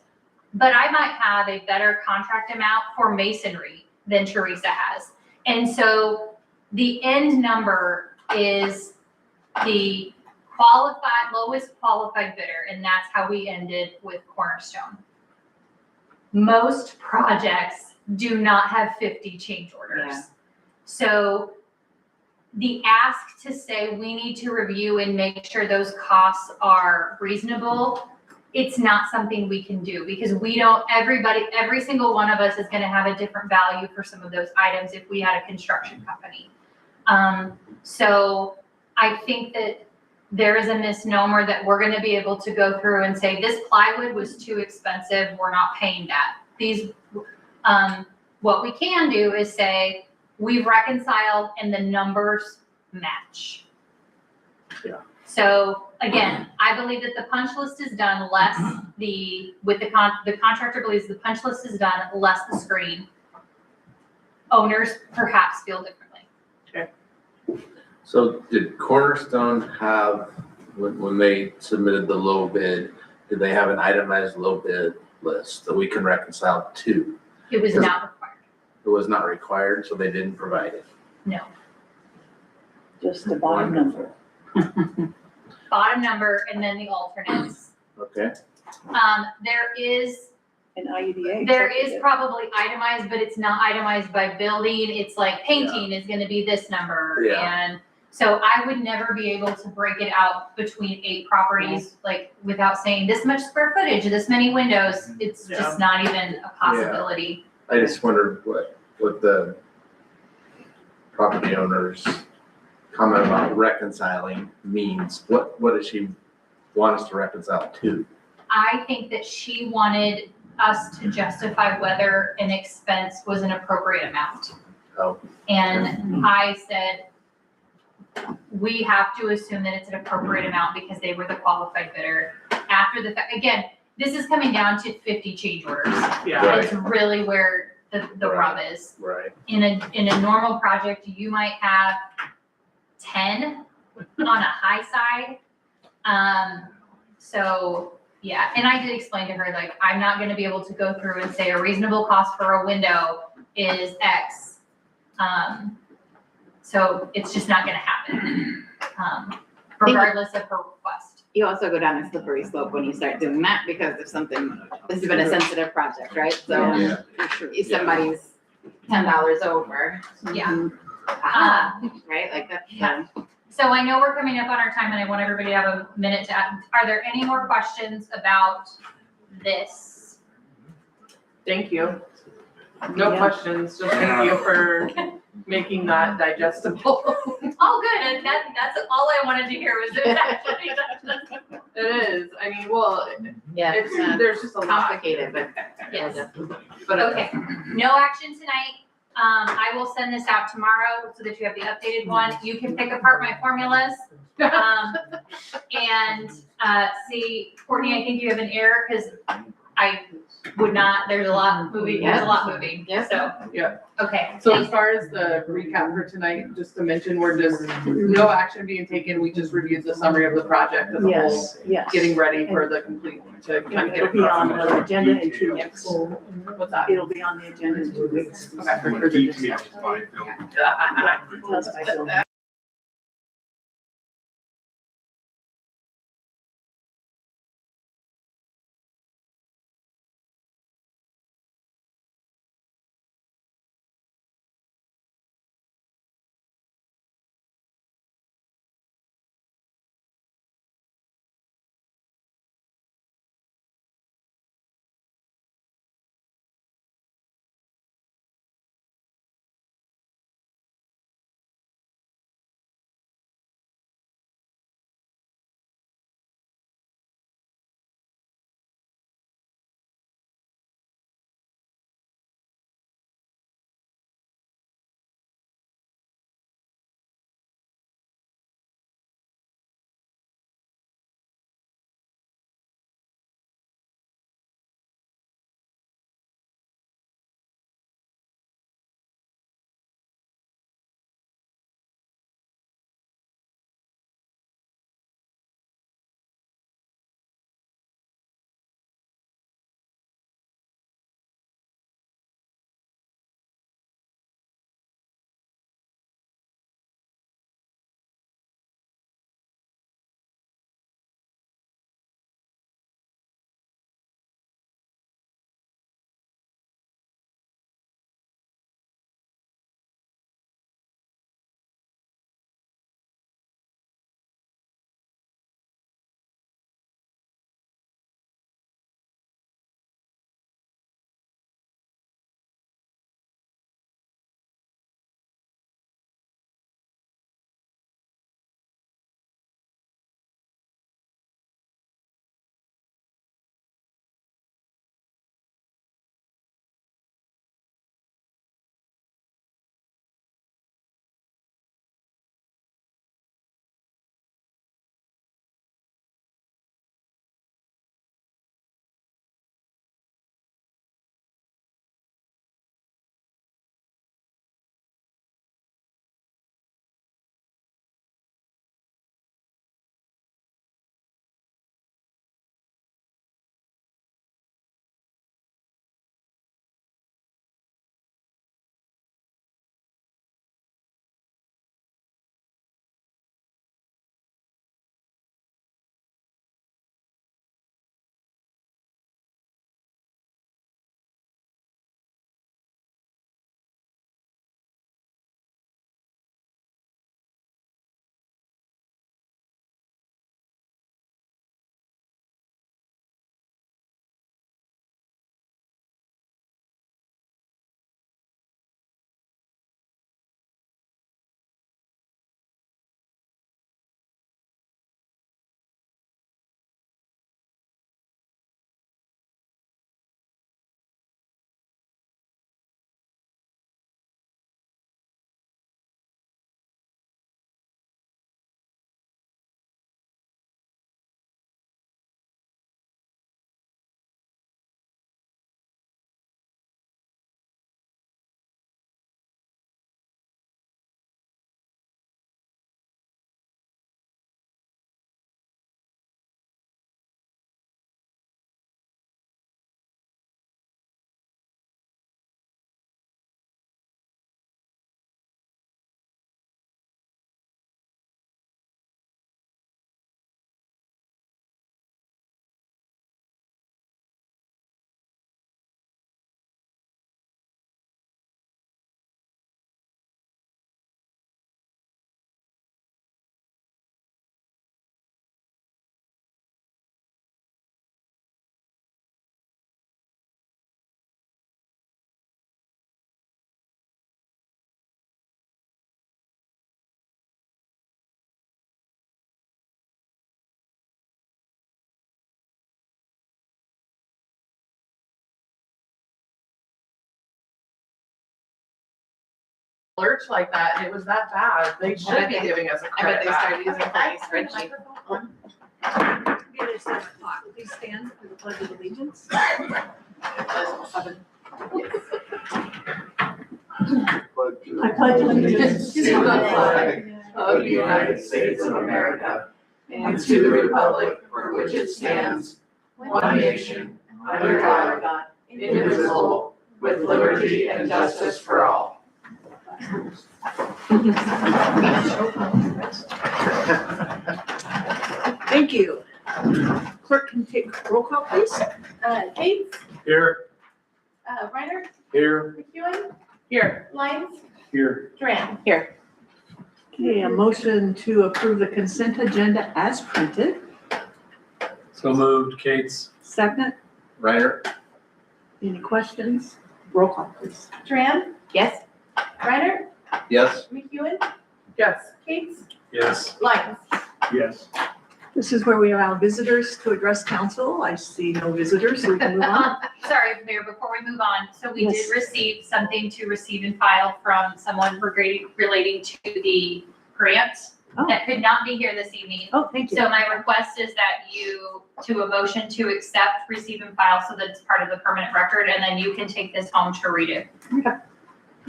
But I might have a better contract amount for masonry than Teresa has. And so the end number is the lowest qualified bidder, and that's how we ended with Cornerstone. Most projects do not have 50 change orders. Yeah. So the ask to say we need to review and make sure those costs are reasonable, it's not something we can do because every single one of us is gonna have a different value for some of those items if we had a construction company. So I think that there is a misnomer that we're gonna be able to go through and say, this plywood was too expensive, we're not paying that. What we can do is say, we've reconciled and the numbers match. Yeah. So again, I believe that the punch list is done less the contractor believes the punch list is done less the screen. Owners perhaps feel differently. So did Cornerstone have, when they submitted the low bid, did they have an itemized low bid list that we can reconcile to? It was not required. It was not required, so they didn't provide it. No. Just the bottom number. Bottom number and then the alternates. Okay. There is And IUDA. There is probably itemized, but it's not itemized by building. It's like painting is gonna be this number. Yeah. And so I would never be able to break it out between 8 properties, like without saying this much square footage, this many windows. It's just not even a possibility. I just wondered what the property owner's comment about reconciling means. What does she want us to reconcile to? I think that she wanted us to justify whether an expense was an appropriate amount. Oh. And I said, we have to assume that it's an appropriate amount because they were the qualified bidder. After the fact, again, this is coming down to 50 change orders. Yeah. Right. That's really where the rub is. Right. In a normal project, you might have 10 on a high side. So yeah, and I did explain to her, like, I'm not gonna be able to go through and say a reasonable cost for a window is X. So it's just not gonna happen, regardless of her request. You also go down a slippery slope when you start doing that because if this has been a sensitive project, right? So Yeah. if somebody's $10 over, Yeah. right? Like that. Yeah. So I know we're coming up on our time and I want everybody to have a minute to, are there any more questions about this? Thank you. No Yeah. questions, just thank you for making that digestible. All good, and that's all I wanted to hear was it actually. It is, I mean, well, Yeah, it's, it's there's just a lot, complicated, but. Yes. but Okay, no action tonight. I will send this out tomorrow so that you have the updated one. You can pick apart my formulas. And, see, Courtney, I think you have an error because I would not, there's a lot moving, Yep. so. Yeah. Okay. So as far as the recap for tonight, just to mention, we're just, no action being taken, we just reviewed the summary of the project as a whole, Yes, yes. getting ready for the complete, to kind of get. It'll be on the agenda in 2 weeks. What's that? It'll be on the agenda in 2 weeks. Okay. For further Details discussion. by Bill. Tell us by Bill. lurch like that and it was that bad, they should be giving us a I bet credit they back. started using funny spreadsheets. It is 7 o'clock. Please stand for the pledge of allegiance. I pledge allegiance to the flag Of the United States of America and to the republic for which it stands, one nation, under God, indivisible, with liberty and justice for all. Thank you. Clerk can take roll call, please. Gates, Here. Reiner, Here. McEwen, Here, Lyons, Here, Duran. Okay, a motion to approve the consent agenda as printed. So moved, Kate's. Second, Reiner. any questions? Roll call, please. Duran, Yes, Reiner, Yes. McEwen, yes, Gates, Yes. Lyons. yes. This is where we allow visitors to address council. I see no visitors, so we can move on. Sorry, Mayor, before we move on, so we Yes. did receive something to receive and file from someone relating to the grants Oh. that could not be here this evening. Oh, thank you. So my request is that you, to a motion to accept, receive and file so that it's part of the permanent record, and then you can take this home to read it.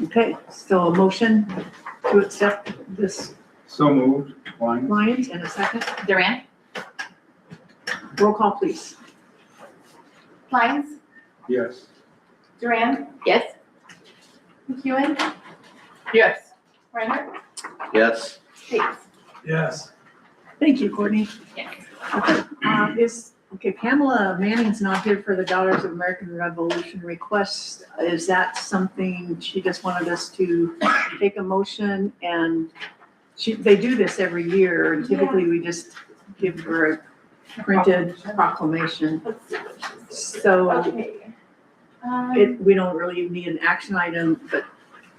Okay, so a motion to accept this So moved, Lyons? Lyons and a second. Duran, Roll call, please. Lyons, Yes. Duran, yes, McEwen, yes. Reiner, Yes. Gates. Yes. Thank you, Courtney. Yes. Okay, Pamela Manning's not here for the Daughters of American Revolution request. Is that something she just wanted us to take a motion? And they do this every year, and typically we just give her a printed proclamation. Let's see what she said. So Okay. we don't really need an action item, but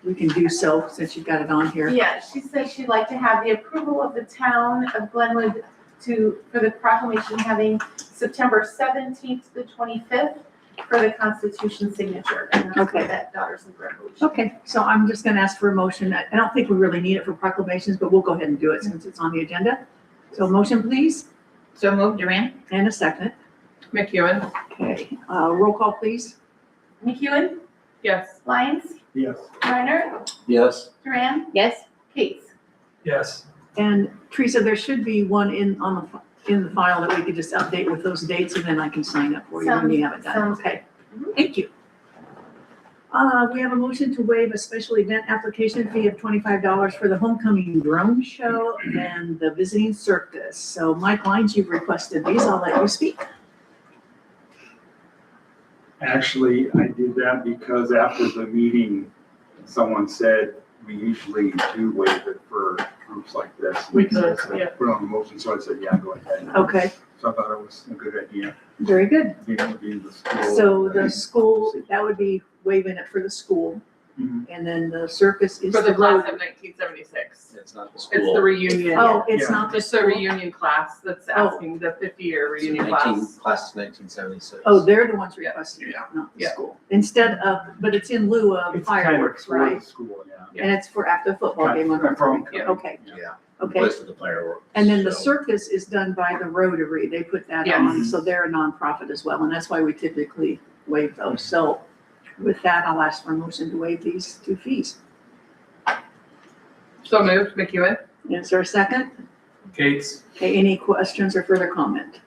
we can do so since you've got it on here. Yeah, she said she'd like to have the approval of the town of Glenwood for the proclamation having September 17th to the 25th for the Constitution signature. And that's Okay. what that Daughters of Revolution. Okay, so I'm just gonna ask for a motion. I don't think we really need it for proclamations, but we'll go ahead and do it since it's on the agenda. So motion, please, so move Duran, and a second. McEwen, Okay, roll call, please. McEwen, yes. Lyons, Yes. Reiner, Yes. Duran, yes, Gates. Yes. And Teresa, there should be one in the file that we could just update with those dates, and then I can sign up for you when you have it done. Sounds Okay, thank you. We have a motion to waive a special event application fee of $25 for the homecoming drone show and the visiting circus. So Mike Lyons, you've requested these. I'll let you speak. Actually, I did that because after the meeting, someone said we usually do waive it for groups like this. We could, So I yeah. Put on the motion, so I said, yeah, go ahead. Okay, So I thought it was a good idea. very good. It would be the school. So the school, that would be waiving it for the school, Mhm. and then the circus is For the the class road. of 1976. It's not the It's the school. reunion. Oh, it's Yeah. not the It's the school. reunion class that's asking the 50-year reunion class. Class of 1976. Oh, they're the ones requesting it, not the Yeah. school. Instead of, but it's in lieu of It's kind of fireworks, for the right? school, yeah. And it's for after the football game on From- from- Yeah. Okay, Yeah. okay. Place of the fireworks. And then the so. circus is done by the Rotary. They put that Yes. on, so they're a nonprofit as well, and that's why we typically waive those. So with that, I'll ask for a motion to waive these two fees. So moved, McEwen, Is there a second? Kate's. Okay, any questions or further comment?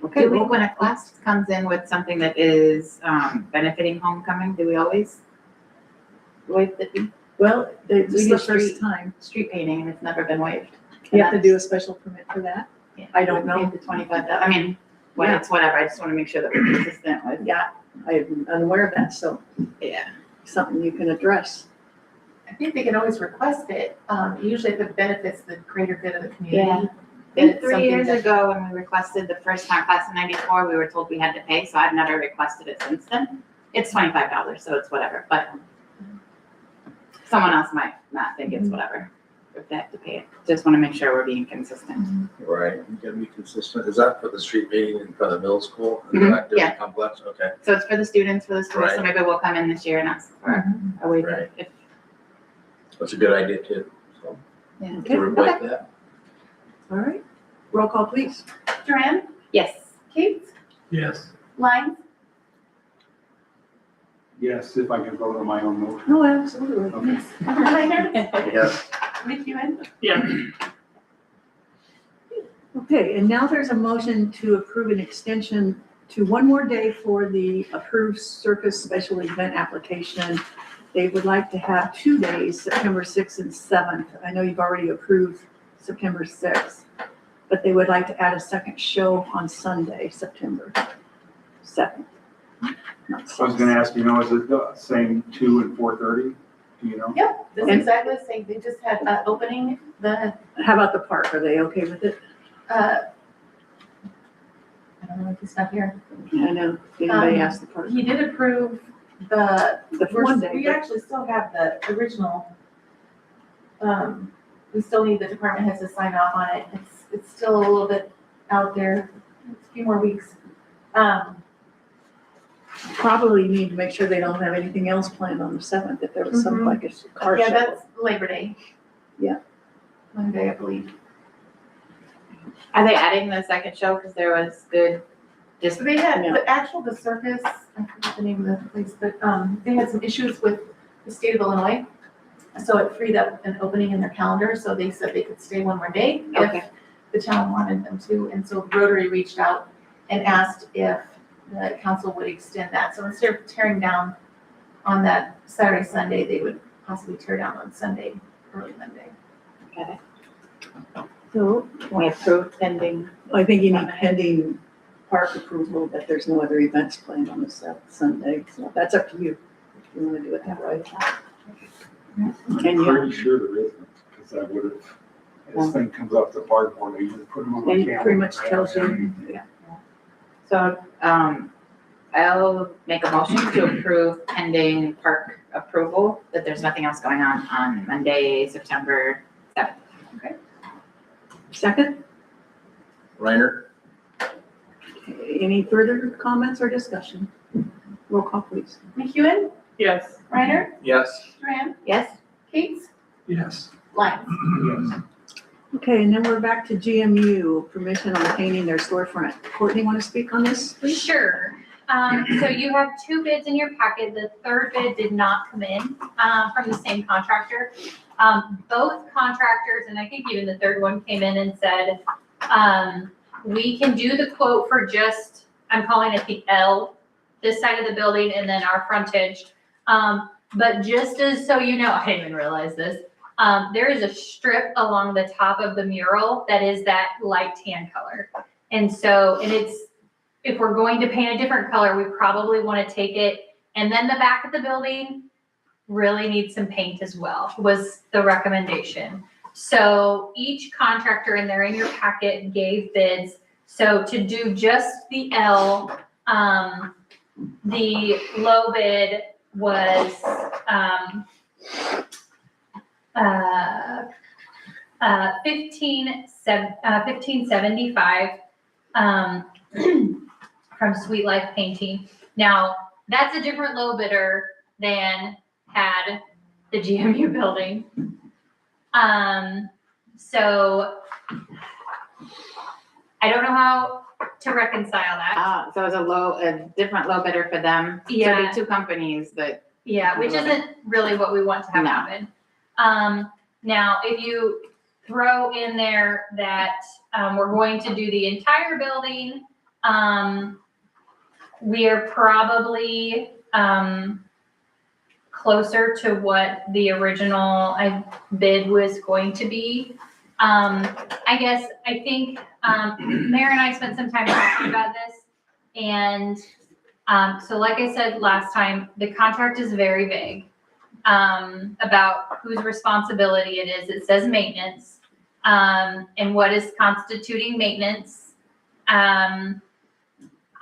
Okay, do we, well, when a class comes in with something that is, benefiting homecoming, do we always waive the fee? well, this We is do the first street- time. Street painting, and it's never been waived. You have to do a special permit for that? Yeah. I don't know. The 25, I mean, well, Yeah. it's whatever, I just wanna make sure that we're consistent with, Yeah, I'm unaware of that, so yeah. something you can address. I think they can always request it, usually if it benefits the greater good of the community. Yeah. I then think it's 3 something years that- ago, when we requested the first time class in 94, we were told we had to pay, so I've never requested it since then. It's $25, so it's whatever, but someone else might not think it's whatever if they have to pay it. Just wanna make sure we're being consistent. Right, you gotta be consistent. Is that for the street meeting in front of the middle school? Mhm, The activity yeah. complex? Okay, So it's for the students, for the school, so Right. maybe we'll come in this year and ask for a waiver Right. if That's a good idea too. So, Okay, to replace that. all right. Roll call, please. Joanne, Yes. Kate, Yes. Lyons, Yes, if I can vote on my own motion. No, absolutely. Okay. Reiner, Yes. McEwen, Yeah. Okay, and now there's a motion to approve an extension to one more day for the approved circus special event application. They would like to have 2 days, September 6th and 7th. I know you've already approved September 6th, but they would like to add a second show on Sunday, September 7th. I was gonna ask, is it the same 2 and 4:30? Do you know? yep, this is exactly the same, they just had opening, How about the park? Are they okay with it? I don't know if he's not here. I know, anybody asked the park? He did approve the, The one day, we but- actually still have the original. We still need the department heads to sign off on it. It's still a little bit out there. It's a few more weeks. Probably need to make sure they don't have anything else planned on the 7th, if there was some, Mhm. like a car show. Yeah, that's Labor Day. Yeah. Monday, I believe. Are they adding the second show because there was good, just, So they had, Yeah. the circus, I forget the name of the place, but, they had some issues with the state of Illinois. So it freed up an opening in their calendar, so they said they could stay one more day Okay. if the town wanted them to. And so Rotary reached out and asked if the council would extend that. So instead of tearing down on that Saturday, Sunday, they would possibly tear down on Sunday, early Monday. okay. So Can we approve pending? I think you need pending park approval, but there's no other events planned on the Sunday, so that's up to you, if you wanna do it that way. And I'm you, pretty sure there isn't, because I would have, this thing comes off the park board, they just put them on my and calendar. it pretty much tells you, So, I'll make a motion to approve pending park approval, that there's nothing else going on Monday, September 7th. second, Reiner? any further comments or discussion? Roll call, please. McEwen, Yes. Reiner, Yes. Duran, Yes? Kate, Yes. Lyons. Yes. Okay, and then we're back to GMU, permission on painting their storefront. Courtney, want to speak on this, please? Sure. So you have 2 bids in your packet. The third bid did not come in, from the same contractor. Both contractors, and I think even the third one came in and said, we can do the quote for just, I'm calling it the L, this side of the building and then our frontage. But just as, so you know, I didn't even realize this. There is a strip along the top of the mural that is that light tan color. And so, and it's, if we're going to paint a different color, we probably want to take it. And then the back of the building really needs some paint as well, was the recommendation. So each contractor, and they're in your packet, gave bids. So to do just the L, the low bid was, 1575 from Sweet Life Painting. Now, that's a different low bidder than had the GMU building. So I don't know how to reconcile that. So it's a different low bidder for them. So Yeah. the 2 companies that, Yeah, which isn't really what we want to have No. happen. Now, if you throw in there that, we're going to do the entire building, we are probably, closer to what the original bid was going to be. I guess, I think, Mayor and I spent some time talking about this. And, so like I said last time, the contract is very vague, about whose responsibility it is. It says maintenance, and what is constituting maintenance.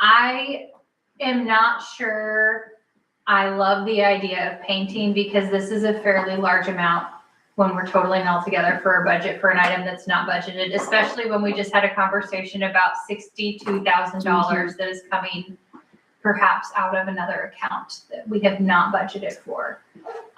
I am not sure I love the idea of painting, because this is a fairly large amount when we're totaling all together for a budget for an item that's not budgeted, especially when we just had a conversation about $62,000 that is coming perhaps out of another account that we have not budgeted for.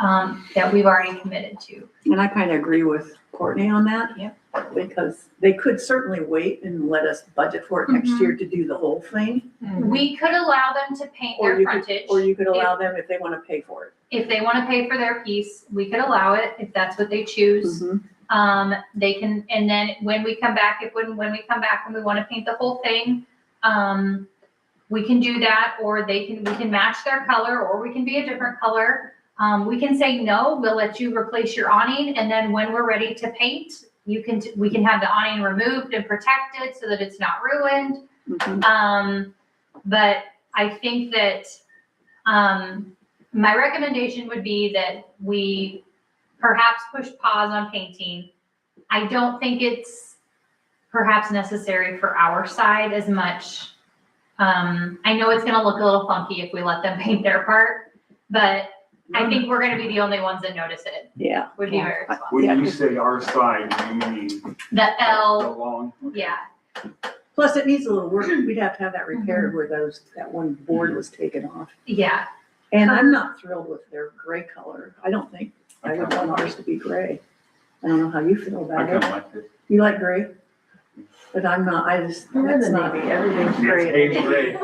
that we've already committed to. And I kind of agree with Courtney on that. Yep. Because they could certainly wait and let us budget for it next year to do the whole thing. We could allow them to paint Or their you could, frontage. or you could allow them if they want to pay for it. If they want to pay for their piece, we could allow it if that's what they choose. They can, and then when we come back, when we come back and we want to paint the whole thing, we can do that, or we can match their color, or we can be a different color. We can say, no, we'll let you replace your awning, and then when we're ready to paint, we can have the awning removed and protected so that it's not ruined. But I think that, my recommendation would be that we perhaps push pause on painting. I don't think it's perhaps necessary for our side as much. I know it's gonna look a little funky if we let them paint their part, but I think we're gonna be the only ones that notice it. Yeah. Would be very responsible. When you say our side, you mean The the L, long? yeah, Plus it needs a little work. We'd have to have that repaired where that one board was taken off. yeah. And I'm not thrilled with their gray color. I don't think, I would want ours to be gray. I don't know how you feel I about kind it. of like it. You like gray? But I'm not, that's not, everything's It's gray. painted gray.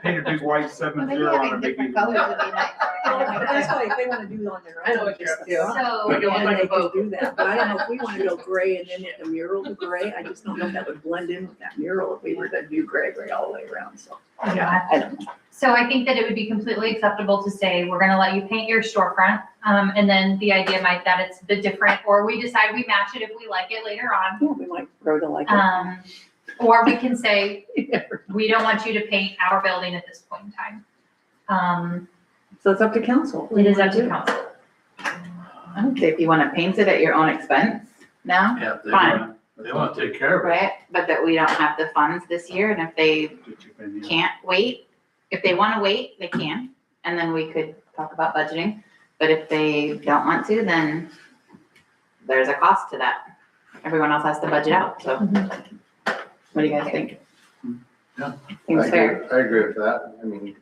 Paint a big white Well, 7-0 maybe on a having big. different colors would be nice. That's why if they want to do it on their I know own, what just you're up to. So, Like it looks and like they a could boat. do that. But I don't know if we want to go gray and then hit the mural to gray. I just don't know if that would blend in with that mural if we were to do gray all the way around, so. yeah. I don't know. So I think that it would be completely acceptable to say, we're gonna let you paint your storefront. And then the idea might that it's the different, or we decide we match it if we like it later on. Yeah, we might grow to like it. Or we can say, we don't want you to paint our building at this point in time. So it's up to council. It is up to council. I would say if you wanna paint it at your own expense now, Yeah, Fine. they want to take care of it. right? But that we don't have the funds this year, and if they can't wait, if they wanna wait, they can, and then we could talk about budgeting. But if they don't want to, then there's a cost to that. Everyone else has to budget out, so. What do you guys think? Yeah. Seems fair. I agree with that. I mean,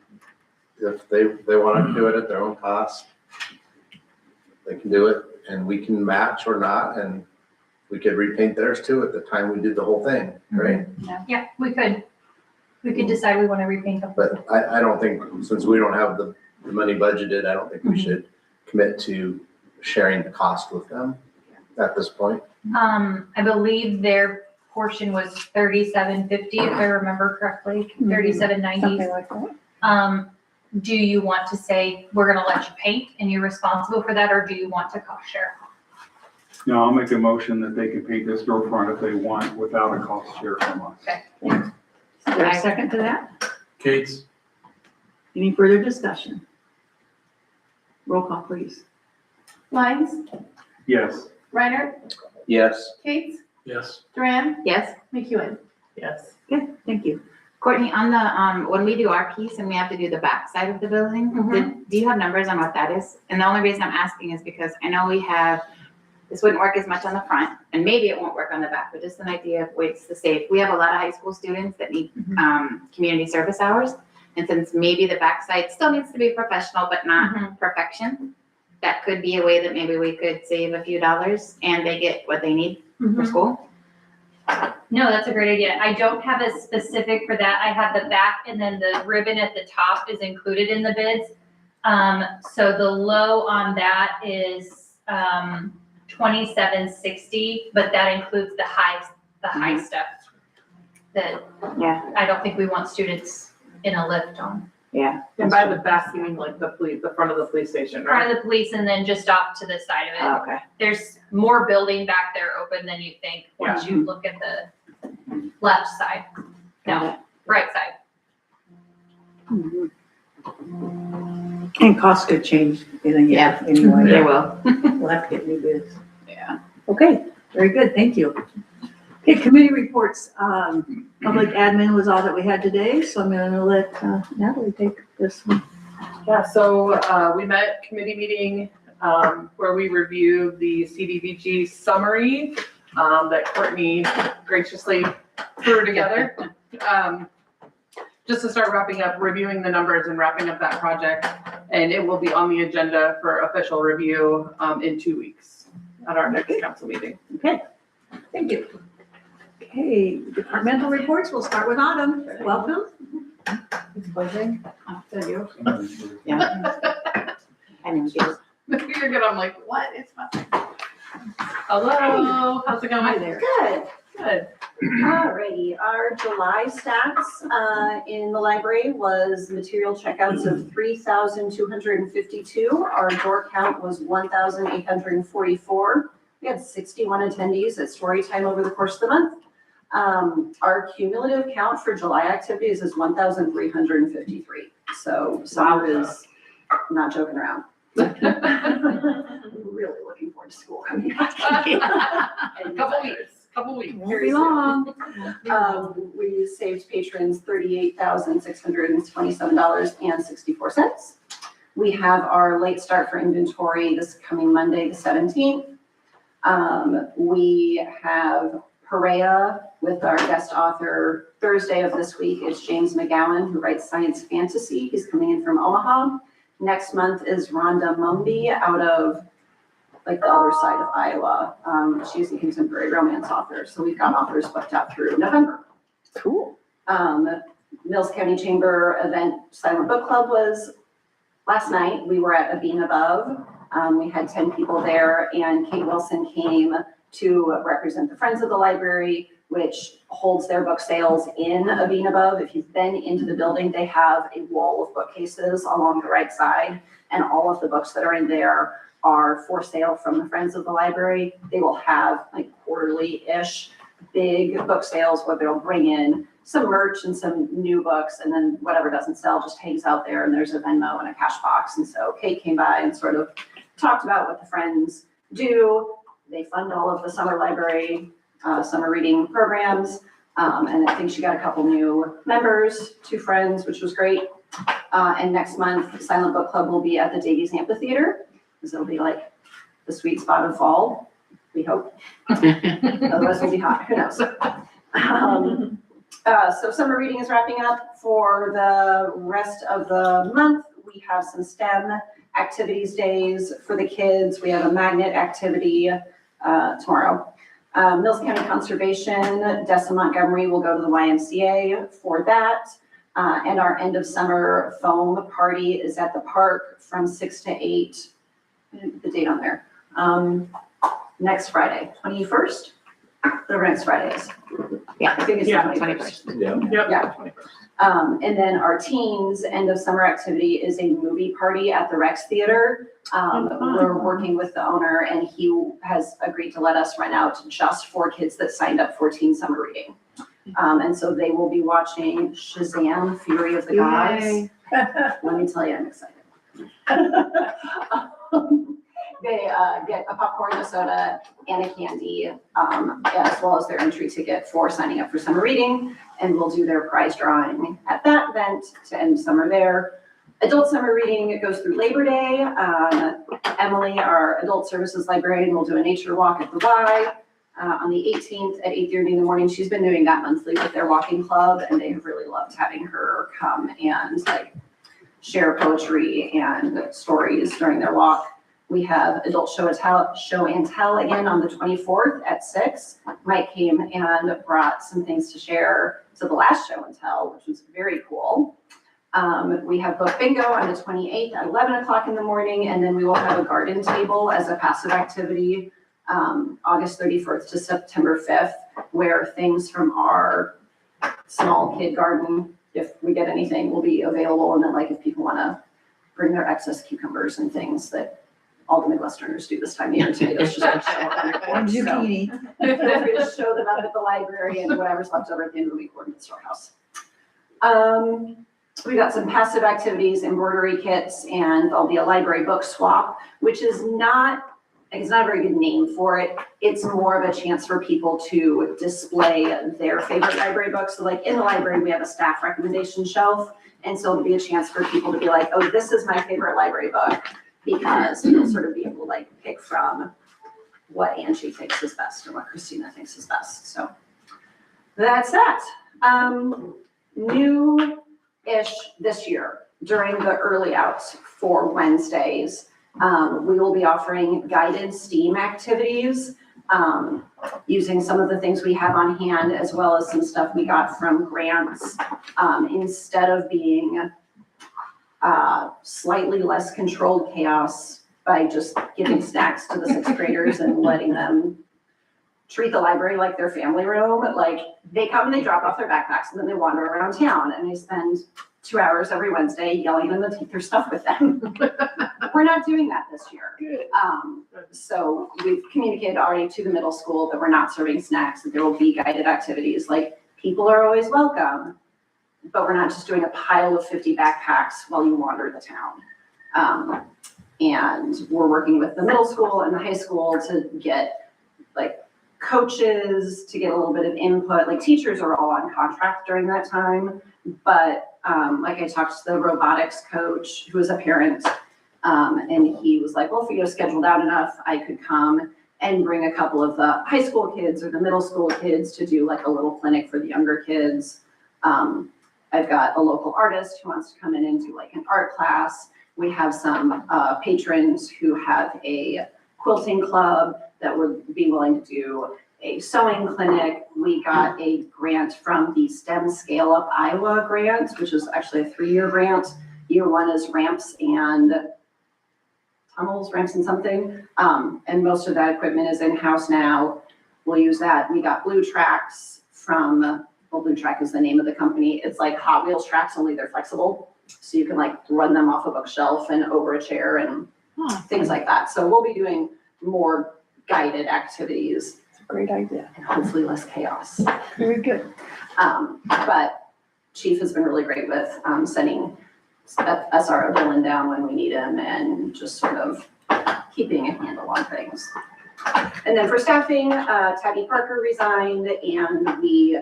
if they want to do it at their own cost, they can do it, and we can match or not, and we could repaint theirs too at the time we did the whole thing, right? Yeah, we could. We could decide we want to repaint them. But I don't think, since we don't have the money budgeted, I don't think we should commit to sharing the cost with them at this point. I believe their portion was $37.50, if I remember correctly, $37.90. Something like that. Do you want to say, we're gonna let you paint and you're responsible for that, or do you want to cost share? No, I'll make a motion that they can paint this storefront if they want without a cost share from us. Okay. Is there a second to that? Kate's, Any further discussion? Roll call, please. Lines, Yes. Reiner, Yes. Kate's, yes. Duran, Yes, McEwen. Yes. Okay, thank you. Courtney, on the, when we do our piece and we have to do the back side of the building, do you have numbers on what that is? And the only reason I'm asking is because I know this wouldn't work as much on the front, and maybe it won't work on the back, but just an idea of ways to save. We have a lot of high school students that need, community service hours. And since maybe the backside still needs to be professional, but not perfection, that could be a way that maybe we could save a few dollars and they get what they need for school. No, that's a great idea. I don't have a specific for that. I have the back, and then the ribbon at the top is included in the bids. So the low on that is $27.60, but that includes the high stuff that Yeah, I don't think we want students in a lift on. yeah. And by the back, you mean like the front of the police station, Front right? of the police, and then just off to the side of it. Oh, okay. There's more building back there open than you think once you look at the left side. No, right side. And costs could change in a year Yeah. anyway. They will. We'll have to get new bids. Yeah. Okay, very good, thank you. Okay, committee reports, public admin was all that we had today, so I'm gonna let Natalie take this one. Yeah, so we met committee meeting where we reviewed the CDBG summary that Courtney graciously threw together. Just to start wrapping up, reviewing the numbers and wrapping up that project. And it will be on the agenda for official review, in 2 weeks at our next council meeting. Okay, thank you. Okay, departmental reports, we'll start with Autumn. Welcome. It's buzzing. Oh, so you? Yeah. I didn't get it. You're good, I'm like, what? It's fine. Hello, how's it Hi going? there. Good. Good. Alrighty, our July stats in the library was material checkouts of 3,252. Our door count was 1,844. We had 61 attendees at story time over the course of the month. Our cumulative count for July activities is 1,353. So summer is not joking around. Really looking forward to school coming back. Couple weeks. Won't be long. We saved patrons $38,627.64. We have our late start for inventory this coming Monday, the 17th. We have Perea with our guest author Thursday of this week. It's James McGowan, who writes science fantasy. He's coming in from Omaha. Next month is Rhonda Mumby out of like the other side of Iowa. She's a contemporary romance author. So we've got authors booked out through November. Cool. Mills County Chamber event Silent Book Club was last night. We were at A Bean Above. We had 10 people there, and Kate Wilson came to represent the Friends of the Library, which holds their book sales in A Bean Above. If you've been into the building, they have a wall of bookcases along the right side, and all of the books that are in there are for sale from the Friends of the Library. They will have like quarterly-ish big book sales where they'll bring in some merch and some new books, and then whatever doesn't sell just hangs out there, and there's a Venmo and a cash box. And so Kate came by and sort of talked about what the Friends do. They fund all of the summer library, summer reading programs. And I think she got a couple new members, 2 Friends, which was great. And next month, Silent Book Club will be at the Davies Amphitheater, because it'll be like the sweet spot of fall, we hope. Otherwise it'll be hot, who knows? So summer reading is wrapping up. For the rest of the month, we have some STEM activities days for the kids. We have a magnet activity tomorrow. Mills County Conservation, Dessa Montgomery will go to the YMCA for that. And our end of summer foam party is at the park from 6 to 8. The date on there. Next Friday, 21st, whatever next Friday is. Yeah. I think it's the Yeah, 21st. Yeah. Yep. Yeah. And then our teens end of summer activity is a movie party at the Rex Theater. We're working with the owner, and he has agreed to let us rent out just for kids that signed up for teen summer reading. And so they will be watching Shazam! Fury of the Gods. Let me tell you, I'm excited. They get a popcorn, a soda, and a candy, as well as their entry ticket for signing up for summer reading. And we'll do their prize drawing at that event to end summer there. Adult summer reading, it goes through Labor Day. Emily, our adult services librarian, will do a nature walk at the Y on the 18th at 8:30 in the morning. She's been doing that monthly with their walking club, and they have really loved having her come and like share poetry and stories during their walk. We have adult show and tell again on the 24th at 6. Mike came and brought some things to share to the last show and tell, which was very cool. We have book bingo on the 28th at 11 o'clock in the morning, and then we will have a garden table as a passive activity August 31st to September 5th, where things from our small kid garden, if we get anything, will be available. And then like if people want to bring their excess cucumbers and things that all the Midwesterners do this time of year, tomatoes just like show up on your porch. And So zucchini. feel free to show them up at the library, and whatever's left over at the end of the week, we're in the storehouse. We got some passive activities, embroidery kits, and there'll be a library book swap, which is not, it's not a very good name for it. It's more of a chance for people to display their favorite library books. So like in the library, we have a staff recommendation shelf. And so it'll be a chance for people to be like, oh, this is my favorite library book, because you'll sort of be able to like pick from what Angie thinks is best and what Christina thinks is best. So that's that. New-ish this year. during the early outs for Wednesdays, we will be offering guided STEAM activities, using some of the things we have on hand as well as some stuff we got from grants, instead of being slightly less controlled chaos by just giving snacks to the sixth graders and letting them treat the library like their family room. Like, they come and they drop off their backpacks and then they wander around town and they spend 2 hours every Wednesday yelling at them to take their stuff with them. We're not doing that this year. So we've communicated already to the middle school that we're not serving snacks, that there will be guided activities. Like, people are always welcome, but we're not just doing a pile of 50 backpacks while you wander the town. And we're working with the middle school and the high school to get like coaches, to get a little bit of input. Like, teachers are all on contract during that time, but like, I talked to the robotics coach who was a parent, and he was like, well, if we get scheduled out enough, I could come and bring a couple of the high school kids or the middle school kids to do like a little clinic for the younger kids. I've got a local artist who wants to come in and do like an art class. We have some patrons who have a quilting club that would be willing to do a sewing clinic. We got a grant from the STEM Scale Up Iowa grant, which is actually a 3-year grant. Year 1 is ramps and tunnels, ramps and something. And most of that equipment is in-house now. We'll use that. We got Blue Tracks from, well, Blue Track is the name of the company. It's like Hot Wheels tracks, only they're flexible. So you can like run them off a bookshelf and over a chair and things like that. So we'll be doing more guided activities. It's a great idea. And hopefully less chaos. Very good. But Chief has been really great with sending SRO Dylan down when we need him and just sort of keeping a handle on things. And then for staffing, Tabby Parker resigned and we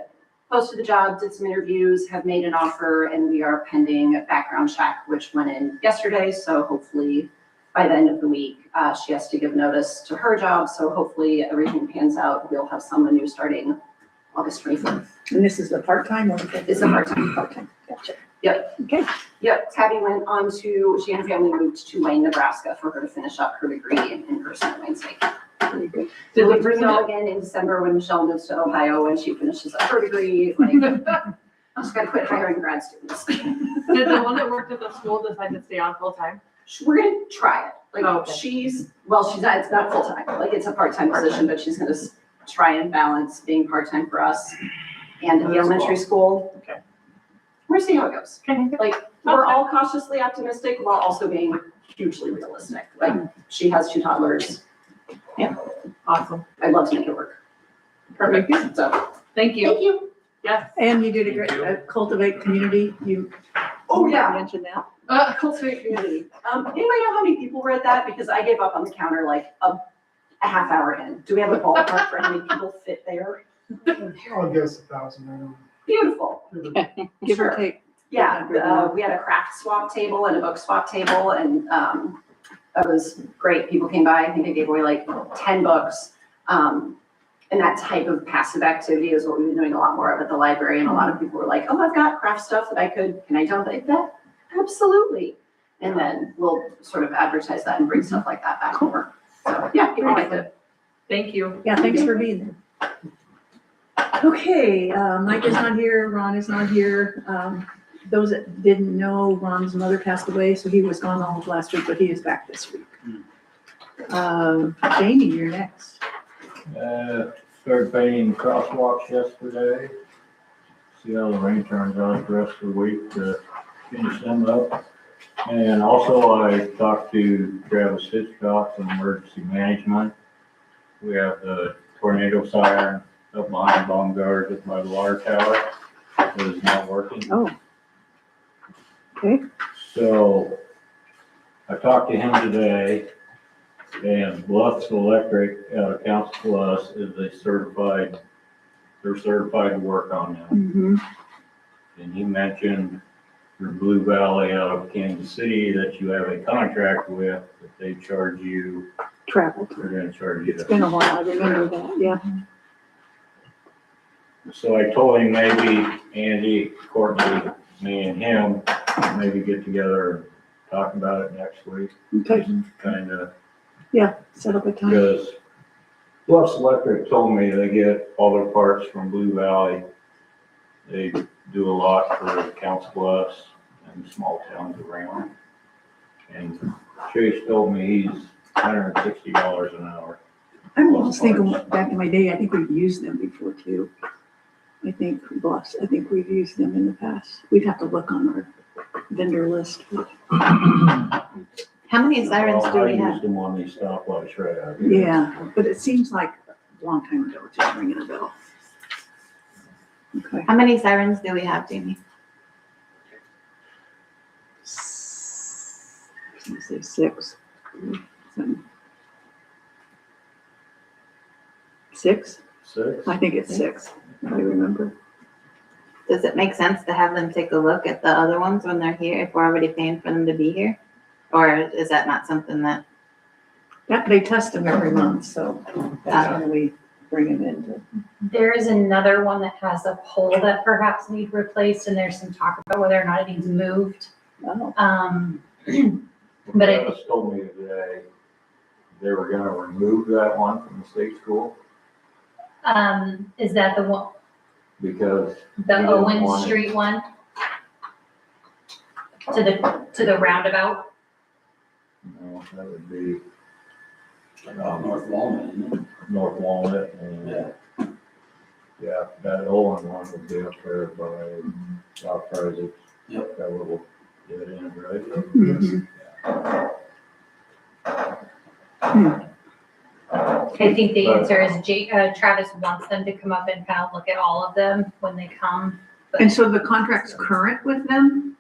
posted the job, did some interviews, have made an offer, and we are pending a background check, which went in yesterday. So hopefully by the end of the week, she has to give notice to her job. So hopefully everything pans out. We'll have someone new starting August 24th. And this is the part-time or? It's a part-time. Part-time, gotcha. Yep. Okay. Yep, Tabby went on to, she and her family moved to Wayne, Nebraska for her to finish up her degree in person at Wayne State. Very good. Did we bring her again in December when Michelle moves to Ohio and she finishes up her degree? Like, I just gotta quit hiring grad students. Did the one that worked at the school decide to stay on full time? We're gonna try it. Like, Okay. she's, well, she's not, it's not full-time, like, it's a part-time position, but she's gonna try and balance being part-time for us and at the That's elementary school. Okay. We're seeing how it goes. Okay. Like, we're all cautiously optimistic while also being hugely realistic. Like, she has 2 toddlers. Awesome. I'd love to make it work. Perfect. So, Thank you. thank you. Yes. And you did a Thank great, you. cultivate community, you. Oh, yeah. Mentioned that. Cultivate community. Anybody know how many people were at that? Because I gave up on the counter like a half hour in. Do we have a ballpark for how many people fit there? I'll guess 1,000, I don't know. Beautiful. Give or Sure. take. Yeah, we had a craft swap table and a book swap table, and it was great. People came by. I think I gave away like 10 books. And that type of passive activity is what we've been doing a lot more of at the library. And a lot of people were like, oh, I've got craft stuff that can I donate that? Absolutely. And then we'll sort of advertise that and bring stuff like that back over. So yeah, people liked it. Thank you. Yeah, thanks for being there. Okay, Mike is not here, Ron is not here. Those that didn't know, Ron's mother passed away, so he was gone all of last week, but he is back this week. Jamie, you're next. Started painting crosswalks yesterday. See how the rain turns out the rest of the week to finish them up. And also I talked to Travis Hitchcock from Emergency Management. We have the tornado siren up behind Baumgard up by the water tower that is not working. Oh. Okay. So I talked to him today, and Bluffs Electric out of Council Plus is they're certified to work on them. Mm-hmm. And he mentioned your Blue Valley out of Kansas City that you have a contract with, that they charge you, Traveled. they're gonna charge you. It's been a while, I remember that, yeah. So I told him maybe Andy, Courtney, me and him maybe get together and talk about it next week, Okay, kinda, set up a time. because Bluffs Electric told me they get all their parts from Blue Valley. They do a lot for Council Bluffs and small towns around. And Chase told me he's $160 an hour. I was thinking back in my day, I think we've used them before too. I think we've used them in the past. We'd have to look on our vendor list. How many sirens do we I have? used them on these stoplights right out here. Yeah, but it seems like a long time ago, just ringing a bell. Okay. How many sirens do we have, Jamie? Let's say 6. 6? 6? I think it's 6, if I remember. Does it make sense to have them take a look at the other ones when they're here, if we're already paying for them to be here? Or is that not something that, Yeah, they test them every month, so that's when we bring them in. There is another one that has a pole that perhaps needs replaced, and there's some talk about whether or not it needs moved. Oh, But it- Travis told me today they were gonna remove that one from the state school Is that the one, because the We didn't Owen want it. Street one? To the roundabout? you know, that would be North Walnut. North Walnut and yeah, that Olin one would be up there by South Isaac. Yep. That little dead end, right? mhm. I think the answer is Travis wants them to come up and kind of look at all of them when they come. And so the contract's current with them?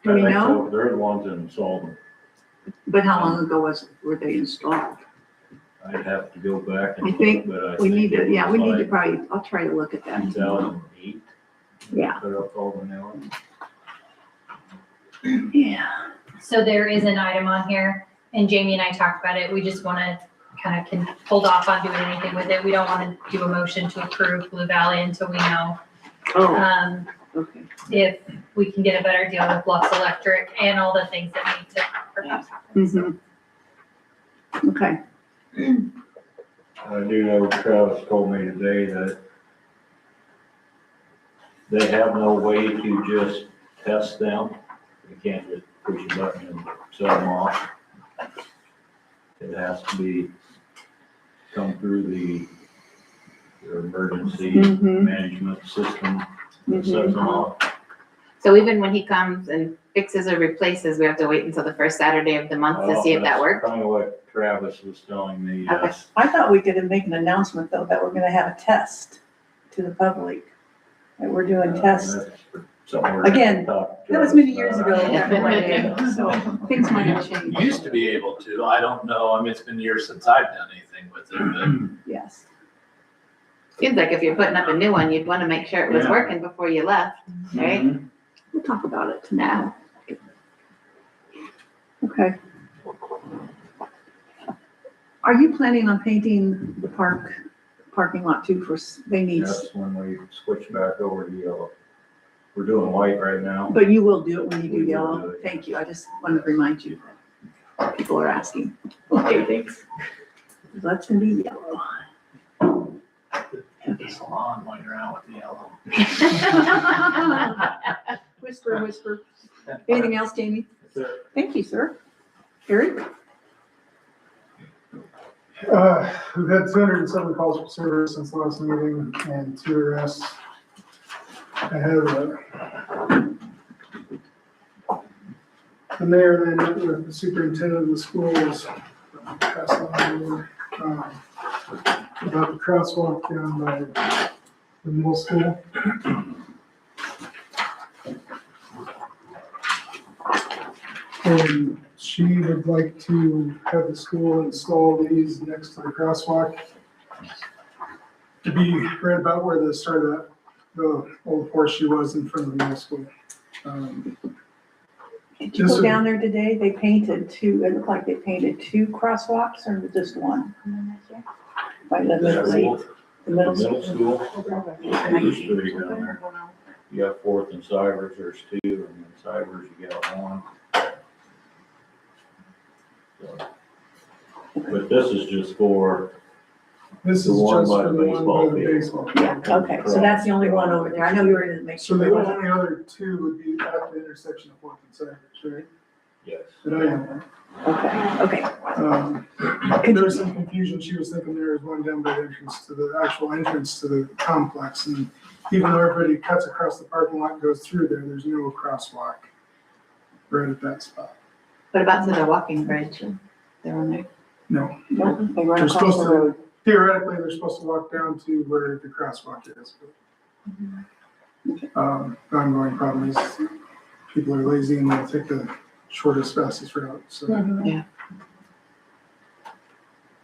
Do we I think know? so. They're the ones that installed them. But how long ago were they installed? I'd have to go back and I look, think but I We think need to, it yeah, we was need to like probably, I'll try to look at that. 2008. Yeah. Put up all the new ones. Yeah. So there is an item on here, and Jamie and I talked about it. We just want to kind of can hold off on doing anything with it. We don't want to do a motion to approve Blue Valley until we know Oh, okay. if we can get a better deal with Bluffs Electric and all the things that need to perhaps happen. So, Mhm. Okay. I do know Travis told me today that they have no way to just test them. You can't just push a button and set them off. It has to be, come through their emergency Mhm. management system that sets them off. so even when he comes and fixes or replaces, we have to wait until the first Saturday of the month to see if that works? Kind of what Travis was telling me, Okay. yes. I thought we could make an announcement though, that we're gonna have a test to the public. That we're doing tests. That's something we're gonna Again, talk to That was Travis many years about. ago, back in my day, so things might have changed. Used to be able to, I don't know, I mean, it's been years since I've done anything with it, but Yes. Seems like if you're putting up a new one, you'd want to make sure it was Yeah. working before you left, right? We'll talk about it tomorrow. Okay. Are you planning on painting the parking lot too they need, That's when we switch back over to yellow. We're doing white right now. but you will do it when you do We will yellow? do it. Thank you. I just wanted to remind you that people are asking. okay, thanks. That's gonna be yellow. Hit the salon while you're out with the yellow. Whisper, whisper. Anything else, Jamie? Thank you, sir. Eric? We've had 207 calls for service since last meeting and 2 arrests. I have the mayor and I met with the superintendent of the schools. Pass on over, about the crosswalk down by the middle school. And she would like to have the school install these next to the crosswalk to be right about where the start of the old horseshoe was in front of the middle school. Did you go down there today? They painted two, it looked like they painted 2 crosswalks or just one? By the middle school. The middle Middle school. school, there's 3 down there. You got Fourth and Cybers, there's 2, and then inside, where's you get on? So, but this is just for, This The is one just by for the the one baseball by the field. baseball. Yeah, okay, so that's the only one over there. I know you were gonna make So sure. the only other two would be at the intersection of Fourth and Cypress, right? yes. That I know Okay, of. There was some confusion. She was thinking there was one down by the entrance to the actual entrance to the complex. And even though everybody cuts across the parking lot and goes through there, there's no crosswalk right at that spot. What about to the walking bridge? They're on there. No, no, they run They're across supposed the to- road. theoretically, they're supposed to walk down to where the crosswalk is. But ongoing problem is people are lazy and they'll take the shortest, fastest route, so. Yeah.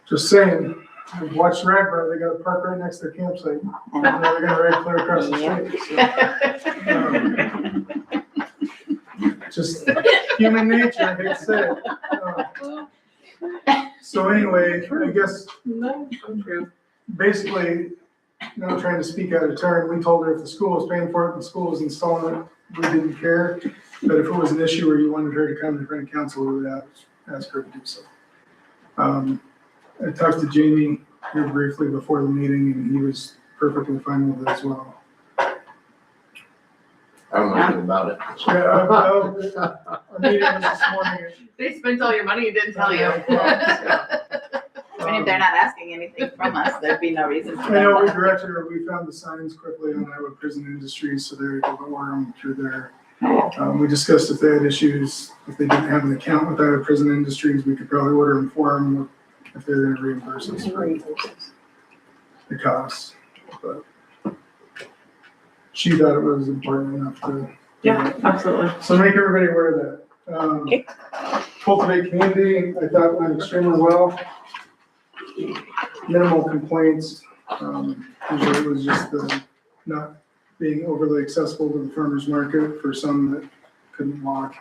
Just saying, I've watched Ragbro, they got a park right next to their campsite. And now they're gonna ride clear across the street, so. Just human nature, I hate to say it. So anyway, I guess No, true. basically, not trying to speak out of turn, we told her if the school was paying for it and the school was installing it, we didn't care. But if it was an issue where you wanted her to come in front of council, we would ask her to do so. I talked to Jamie here briefly before the meeting and he was perfectly fine with it as well. I don't know anything about it. Yeah, our meeting was this morning. They spent all your money and didn't tell you. And if they're not asking anything from us, there'd be no reason for I know we them. directed her, we found the signs quickly on Iowa Prison Industries, so they're able to order them through there. We discussed if they had issues, if they didn't have an account with Iowa Prison Industries, we could probably order them for them if they're gonna reimburse us for the costs. But she thought it was important enough to. Yeah, absolutely. So make everybody aware of that. Cultivate Community, I thought went extremely well. Minimal complaints. Usually it was just the not being overly accessible to the farmer's market for some that couldn't walk.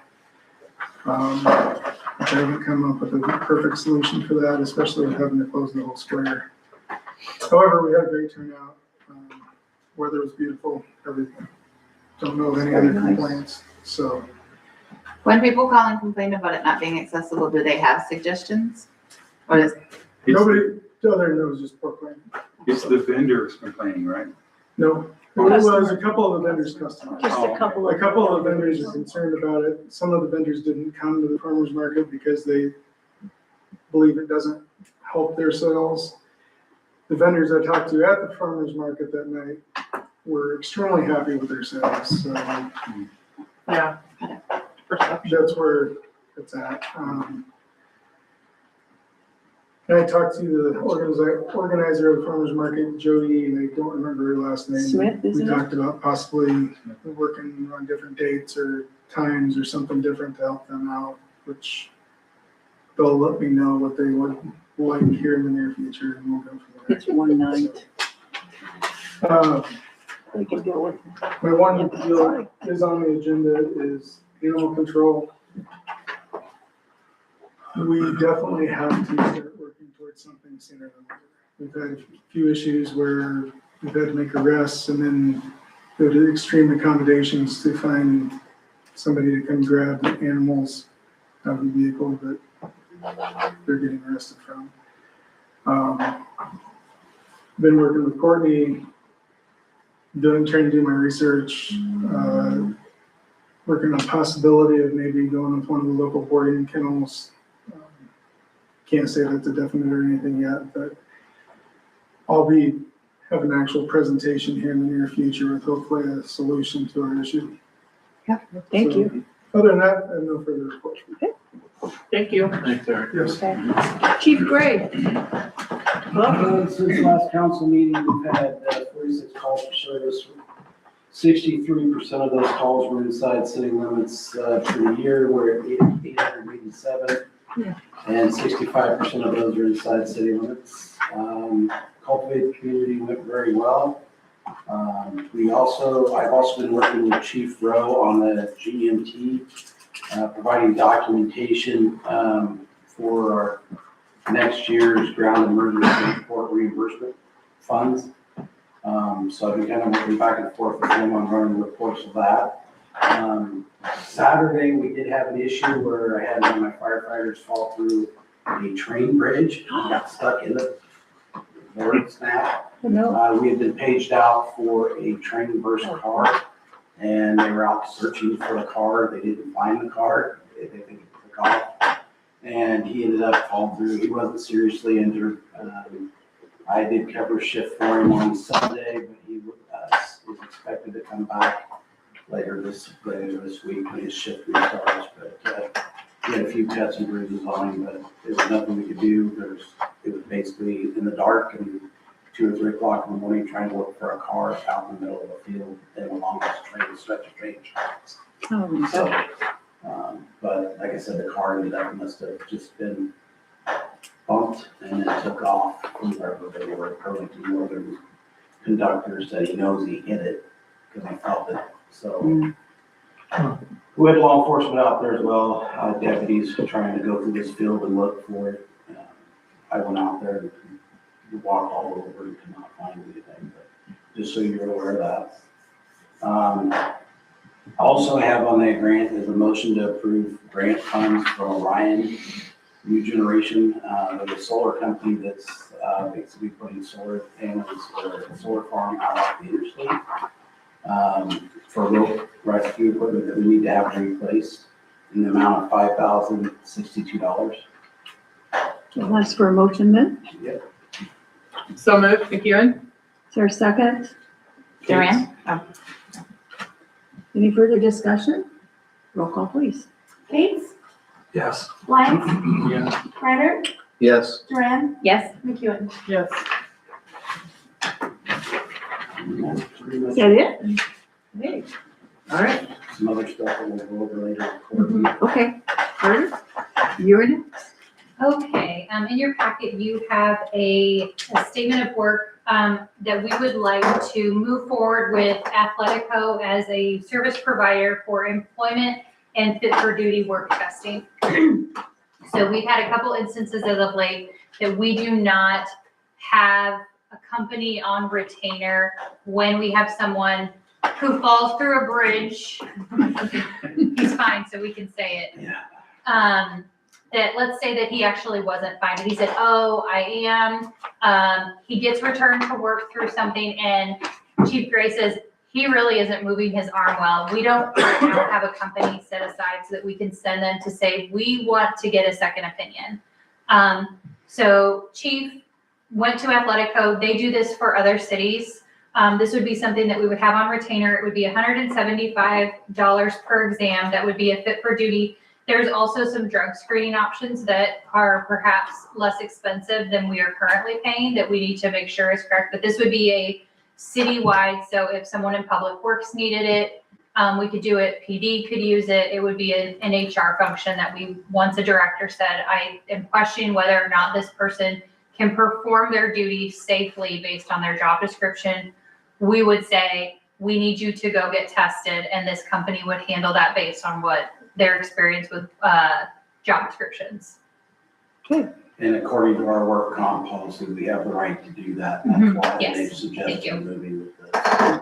I haven't come up with a perfect solution for that, especially with having to close the whole square. However, we had a great turnout. Weather was beautiful, everything. Don't know of any other complaints, so. When people call and complain about it not being accessible, do they have suggestions? Or is, Nobody, other than those just proclaiming. It's the vendors complaining, right? No, it was a couple of the vendors' customers. Just a couple A of. couple of the vendors are concerned about it. Some of the vendors didn't come to the farmer's market because they believe it doesn't help their sales. The vendors I talked to at the farmer's market that night were extremely happy with their sales, so Yeah. Perception. that's where it's at. And I talked to the organizer of the farmer's market, Jody, and I don't remember her last name. Smith, We isn't it? talked about possibly working on different dates or times or something different to help them out, which they'll let me know what they would like here in the near future and we'll go from there. It's one night. Uh, We can deal with. My one deal is on the agenda is animal control. We definitely have to start working towards something sooner than later. We've had a few issues where we've had to make arrests and then go to extreme accommodations to find somebody to come grab the animals out of the vehicle that they're getting arrested from. Been working with Courtney, trying to do my research, working on possibility of maybe going with one of the local boarding kennels. Can't say that's a definite or anything yet, but I'll have an actual presentation here in the near future with hopefully a solution to our issue. Thank you. Other than that, I have no further reports. Thank you. Thanks, Eric. Yes. Chief Gray. Since last council meeting, we've had 46 calls for service. 63% of those calls were inside city limits for the year. We're at 887. And 65% of those are inside city limits. Cultivate the Community went very well. I've also been working with Chief Rowe on the GMT, providing documentation for our next year's ground emergency report reimbursement funds. So I've been kind of working back and forth with him on running reports of that. Saturday, we did have an issue where I had one of my firefighters fall through a train bridge and got stuck in the board snap. No, We had been paged out for a train versus car, and they were out searching for the car. They didn't find the car. They think it took off. And he ended up falling through. He wasn't seriously injured. I did cover shift for him on Sunday, but he was expected to come back later this week when his shift restarts. But he had a few cuts and bruises on him, but there was nothing we could do. It was basically in the dark and 2 or 3 o'clock in the morning trying to look for a car out in the middle of a field and along this stretch of train tracks. oh my So, God. but like I said, the car ended up must have just been bumped and it took off from wherever they were. Burlington Northern conductor said he knows he hit it because he felt it. So we had law enforcement out there as well, deputies trying to go through this field and look for it. I went out there and walked all over and could not find anything, but just so you're aware of that. Also have on that grant is a motion to approve grant funds for Orion New Generation, the solar company that's basically putting solar panels or a solar farm out off the interstate for rope rescue equipment that we need to have replaced in the amount of $5,062. I'll ask for a motion then. Yep. So moved, McEwen? Is there a second? Duran? Any further discussion? Roll call, please. Kate's, Yes. Lyons, Yeah. Reiner, Yes. Duran, Yes. McEwen. Yes. Is that it? Okay. All right, Some other stuff that we'll go over later. okay. Carter, you're next. Okay, in your packet, you have a statement of work that we would like to move forward with Athletico as a service provider for employment and fit for duty work testing. So we've had a couple instances as of late that we do not have a company on retainer when we have someone who falls through a bridge. He's fine, so we can say it. Yeah. That let's say that he actually wasn't fine, but he said, oh, I am. He gets returned to work through something and Chief Gray says, he really isn't moving his arm well. We don't right now have a company set aside so that we can send them to say, we want to get a second opinion. So Chief went to Athletico. They do this for other cities. This would be something that we would have on retainer. It would be $175 per exam. That would be a fit for duty. There's also some drug screening options that are perhaps less expensive than we are currently paying that we need to make sure is correct. But this would be a citywide. So if someone in public works needed it, we could do it. PD could use it. It would be an HR function that we, once a director said, I am questioning whether or not this person can perform their duties safely based on their job description. We would say, we need you to go get tested, and this company would handle that based on what their experience with job descriptions. And according to our work comp policy, we have the right to do that. That's why Yes. they've Thank suggested you. moving with this.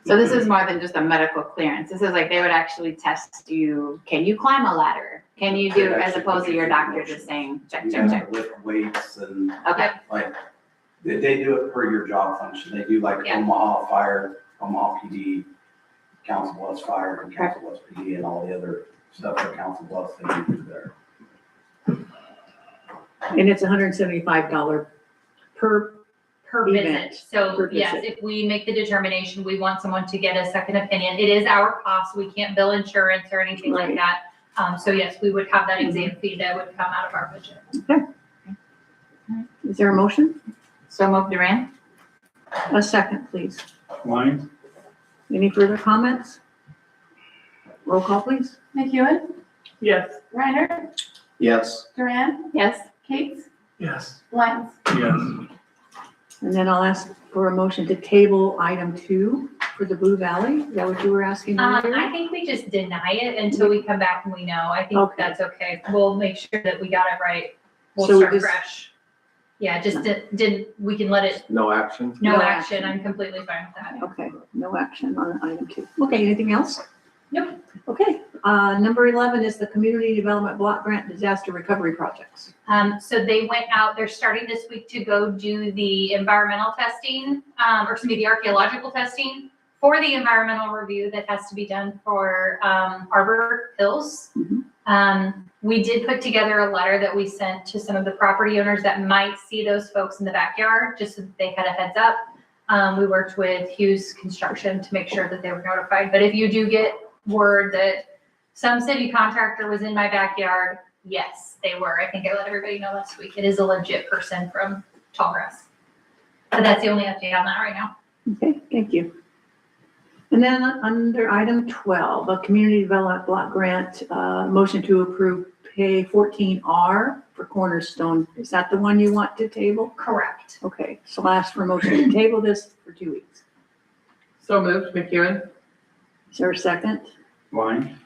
So this is more than just a medical clearance. This is like, they would actually test you. Can you climb a ladder? Can you do, as opposed to your doctor just saying, check, You check, have check. to lift weights and Okay, like, they do it per your job function. They do like Yeah. Omaha Fire, Omaha PD, Council Bluffs Fire, and Council Bluffs PD, and all the other stuff for Council Bluffs they do there. And it's $175 per, Per Event. visit. So Per yes, visit. if we make the determination, we want someone to get a second opinion. It is our cost. We can't bill insurance or anything like Right. that. So yes, we would have that exam fee that would come out of our budget. is there a motion? so move Duran? A second, please. Lyons? Any further comments? Roll call, please. McEwen, Yes. Reiner, Yes. Duran, Yes. Kate's, Yes. Lyons. Yes. And then I'll ask for a motion to table item 2 for the Blue Valley. Is that what you were asking earlier? I think we just deny it until we come back and we know. I think Okay. that's okay. We'll make sure that we got it right. We'll So we start just- fresh. Yeah, just we can let it, No action? no No action. action. I'm completely fine with that. Okay, no action on item 2. Okay, anything else? Nope. Okay, number 11 is the Community Development Block Grant Disaster Recovery Projects. So they went out, they're starting this week to go do the environmental testing, or excuse me, the archaeological testing for the environmental review that has to be done for, Arbor Hills. We did put together a letter that we sent to some of the property owners that might see those folks in the backyard, just so that they had a heads up. We worked with Hughes Construction to make sure that they were notified, but if you do get word that some city contractor was in my backyard, yes, they were. I think I let everybody know last week. It is a legit person from Tallgrass. But that's the only update on that right now. Okay, thank you. And then under item 12, a Community Development Block Grant, motion to approve pay 14R for Cornerstone. Is that the one you want to table? Correct. Okay, so I'll ask for a motion to table this for 2 weeks. So moved, McEwen? Is there a second? Line?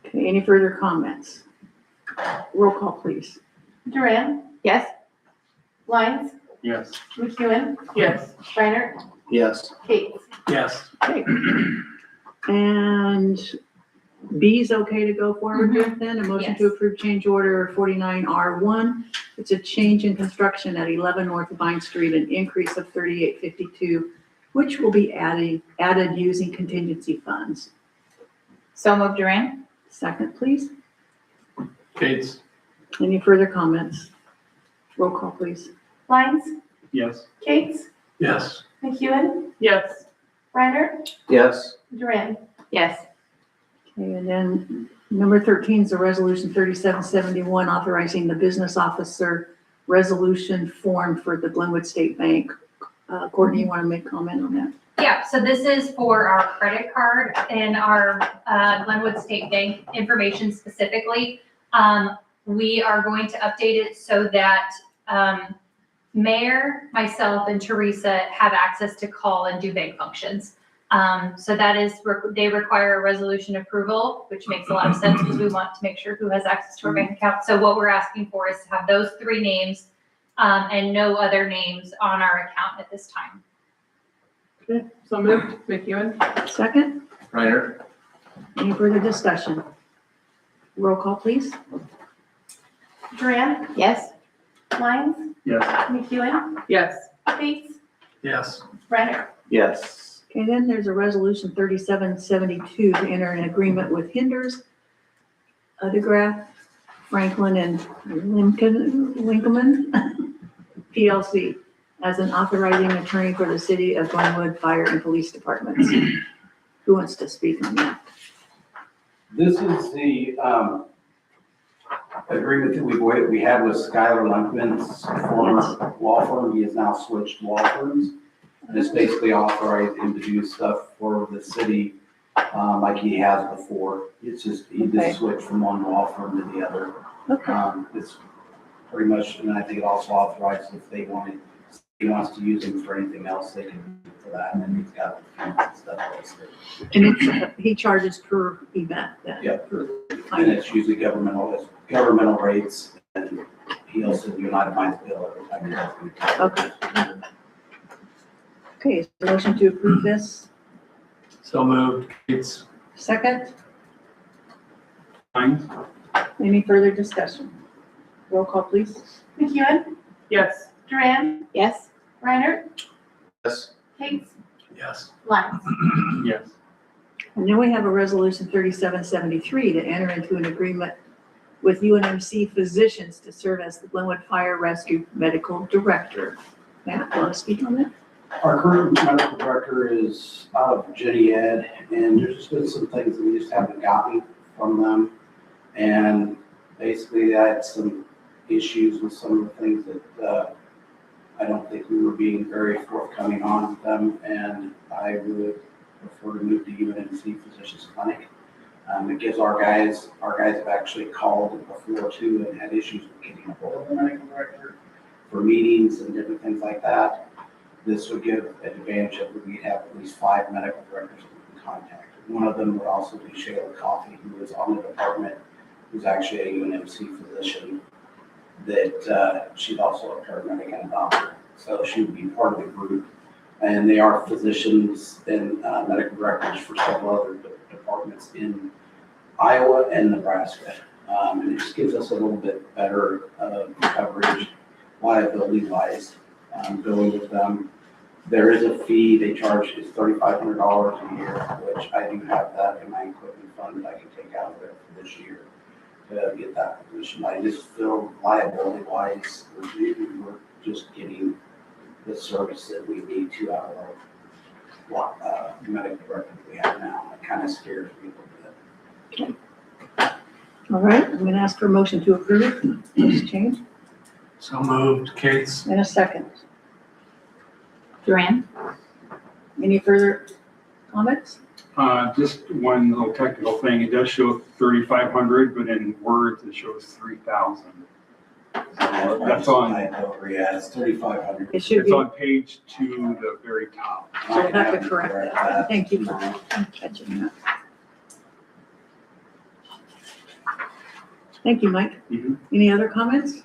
Okay, any further comments? Roll call, please. Duran, Yes? Lyons, Yes. McEwen, Yes. Reiner, Yes. Kate. Yes. Okay. And B is okay to go forward with then, a motion to Yes. approve change order 49R1. It's a change in construction at 11 North Vine Street, an increase of $38.52, which will be added using contingency funds. So moved, Duran? Second, please. Kate's. Any further comments? Roll call, please. Lyons, Yes. Kate, Yes. McEwen, Yes. Reiner, Yes. Duran. Yes. Okay, and then number 13 is a resolution 3771 authorizing the business officer resolution form for the Glenwood State Bank. Courtney, you want to make comment on that? Yeah, so this is for our credit card and our Glenwood State Bank information specifically. We are going to update it so that Mayor, myself, and Teresa have access to call and do bank functions. So that is, they require a resolution approval, which makes a lot of sense because we want to make sure who has access to our bank account. So what we're asking for is to have those 3 names and no other names on our account at this time. Okay, so moved, McEwen? Second, Reiner? any further discussion? Roll call, please. Duran, Yes? Lyons, Yes. McEwen, Yes. Kate, Yes. Reiner. Yes. Okay, then there's a resolution 3772 to enter an agreement with Hinders, Udegraph, Franklin, and Lincoln PLC as an authorizing attorney for the city of Glenwood Fire and Police Departments. Who wants to speak on that? This is the agreement that we had with Skylar Lumpman's former law firm. He has now switched law firms. And it's basically authorized him to do stuff for the city like he has before. It's just, he Okay. just switched from one law firm to the other. Okay, It's pretty much, and I think it also authorizes if he wants to use him for anything else, they can do it for that. And then he's got the fees and stuff listed. and it's, he charges per event then? Yep. Per- And it's usually governmental rates, and he also, you're not mind the bill every time. Okay. Okay, is there a motion to approve this? So moved. Kate's. Second, Line? any further discussion? Roll call, please. McEwen, Yes. Duran, Yes? Reiner, Yes. Kate, Yes. Lyons. Yes. And then we have a resolution 3773 to enter into an agreement with UNMC physicians to serve as the Glenwood Fire Rescue Medical Director. Matt, want to speak on that? Our current medical director is out of Jenny Ed, and there's just been some things that we just haven't gotten from them. And basically, I had some issues with some of the things that I don't think we were being very forthcoming on with them, and I would prefer to move to UNMC Physicians Clinic. It gives our guys have actually called before too and had issues with getting a hold of the medical director for meetings and different things like that. This would give an advantage of we have at least 5 medical directors that we can contact. One of them would also be Shayla Coffey, who is on the department, who's actually a UNMC physician. that she's also a paramedic and a doctor. So she would be part of the group. And they are physicians and medical directors for several other departments in Iowa and Nebraska. And it just gives us a little bit better coverage liability-wise going with them. There is a fee they charge, is $3,500 a year, which I do have that in my equipment fund that I can take out of there for this year to get that position. I just feel liability-wise, we're just getting the service that we need to out of our medical director that we have now. It kind of scares me a little bit. All right, I'm gonna ask for a motion to approve this change So moved, Kate's. in a second. Duran? Any further comments? Just one little technical thing. It does show 3,500, but in words, it shows 3,000. That's on- I know, yeah, it's 3,500. It should It's be, on page 2, the very top. I'll have to correct that. Thank you for catching that. Thank you, Mike. Mhm. Any other comments?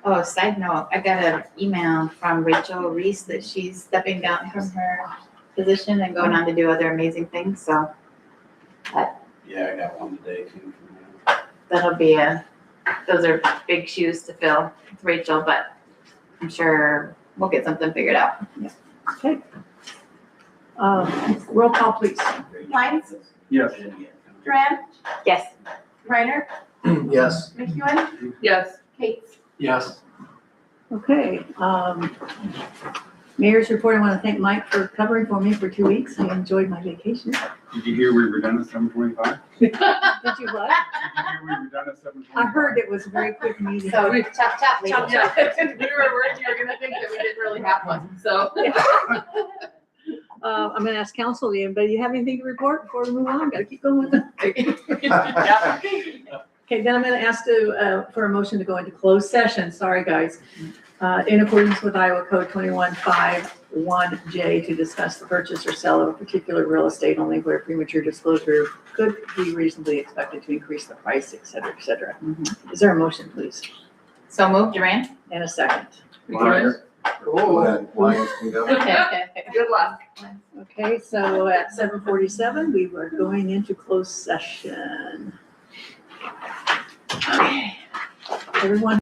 Oh, side note, I got an email from Rachel Reese that she's stepping down from her position and going on to do other amazing things, so Yeah, I got one today too. from that'll be those are big shoes to fill with Rachel, but I'm sure we'll get something figured out. Okay. Roll call, please. Lines, Yes. Duran, Yes. Reiner, Yes. McEwen, Yes. Kate. Yes. Okay, Mayor's report, I want to thank Mike for covering for me for 2 weeks. I enjoyed my vacation. Did you hear we were done at 7:25? Did you what? Did you hear we were done at 7:25? I heard it was a very quick meeting. So chop chop, lady. Yeah, we were worried you were gonna think that we didn't really have one, so. I'm gonna ask council, anybody you have anything to report before we move on? Gotta keep going. Yeah. Okay, then I'm gonna ask for a motion to go into closed session. Sorry, guys. In accordance with Iowa Code 2151J to discuss the purchase or sale of a particular real estate only where premature disclosure could be reasonably expected to increase the price, et cetera, et cetera. Is there a motion, please? So move, Duran. And a second. Lions. Go ahead, Lions can go. Good luck. Okay, so at 7:47, we were going into closed session. Okay. Everyone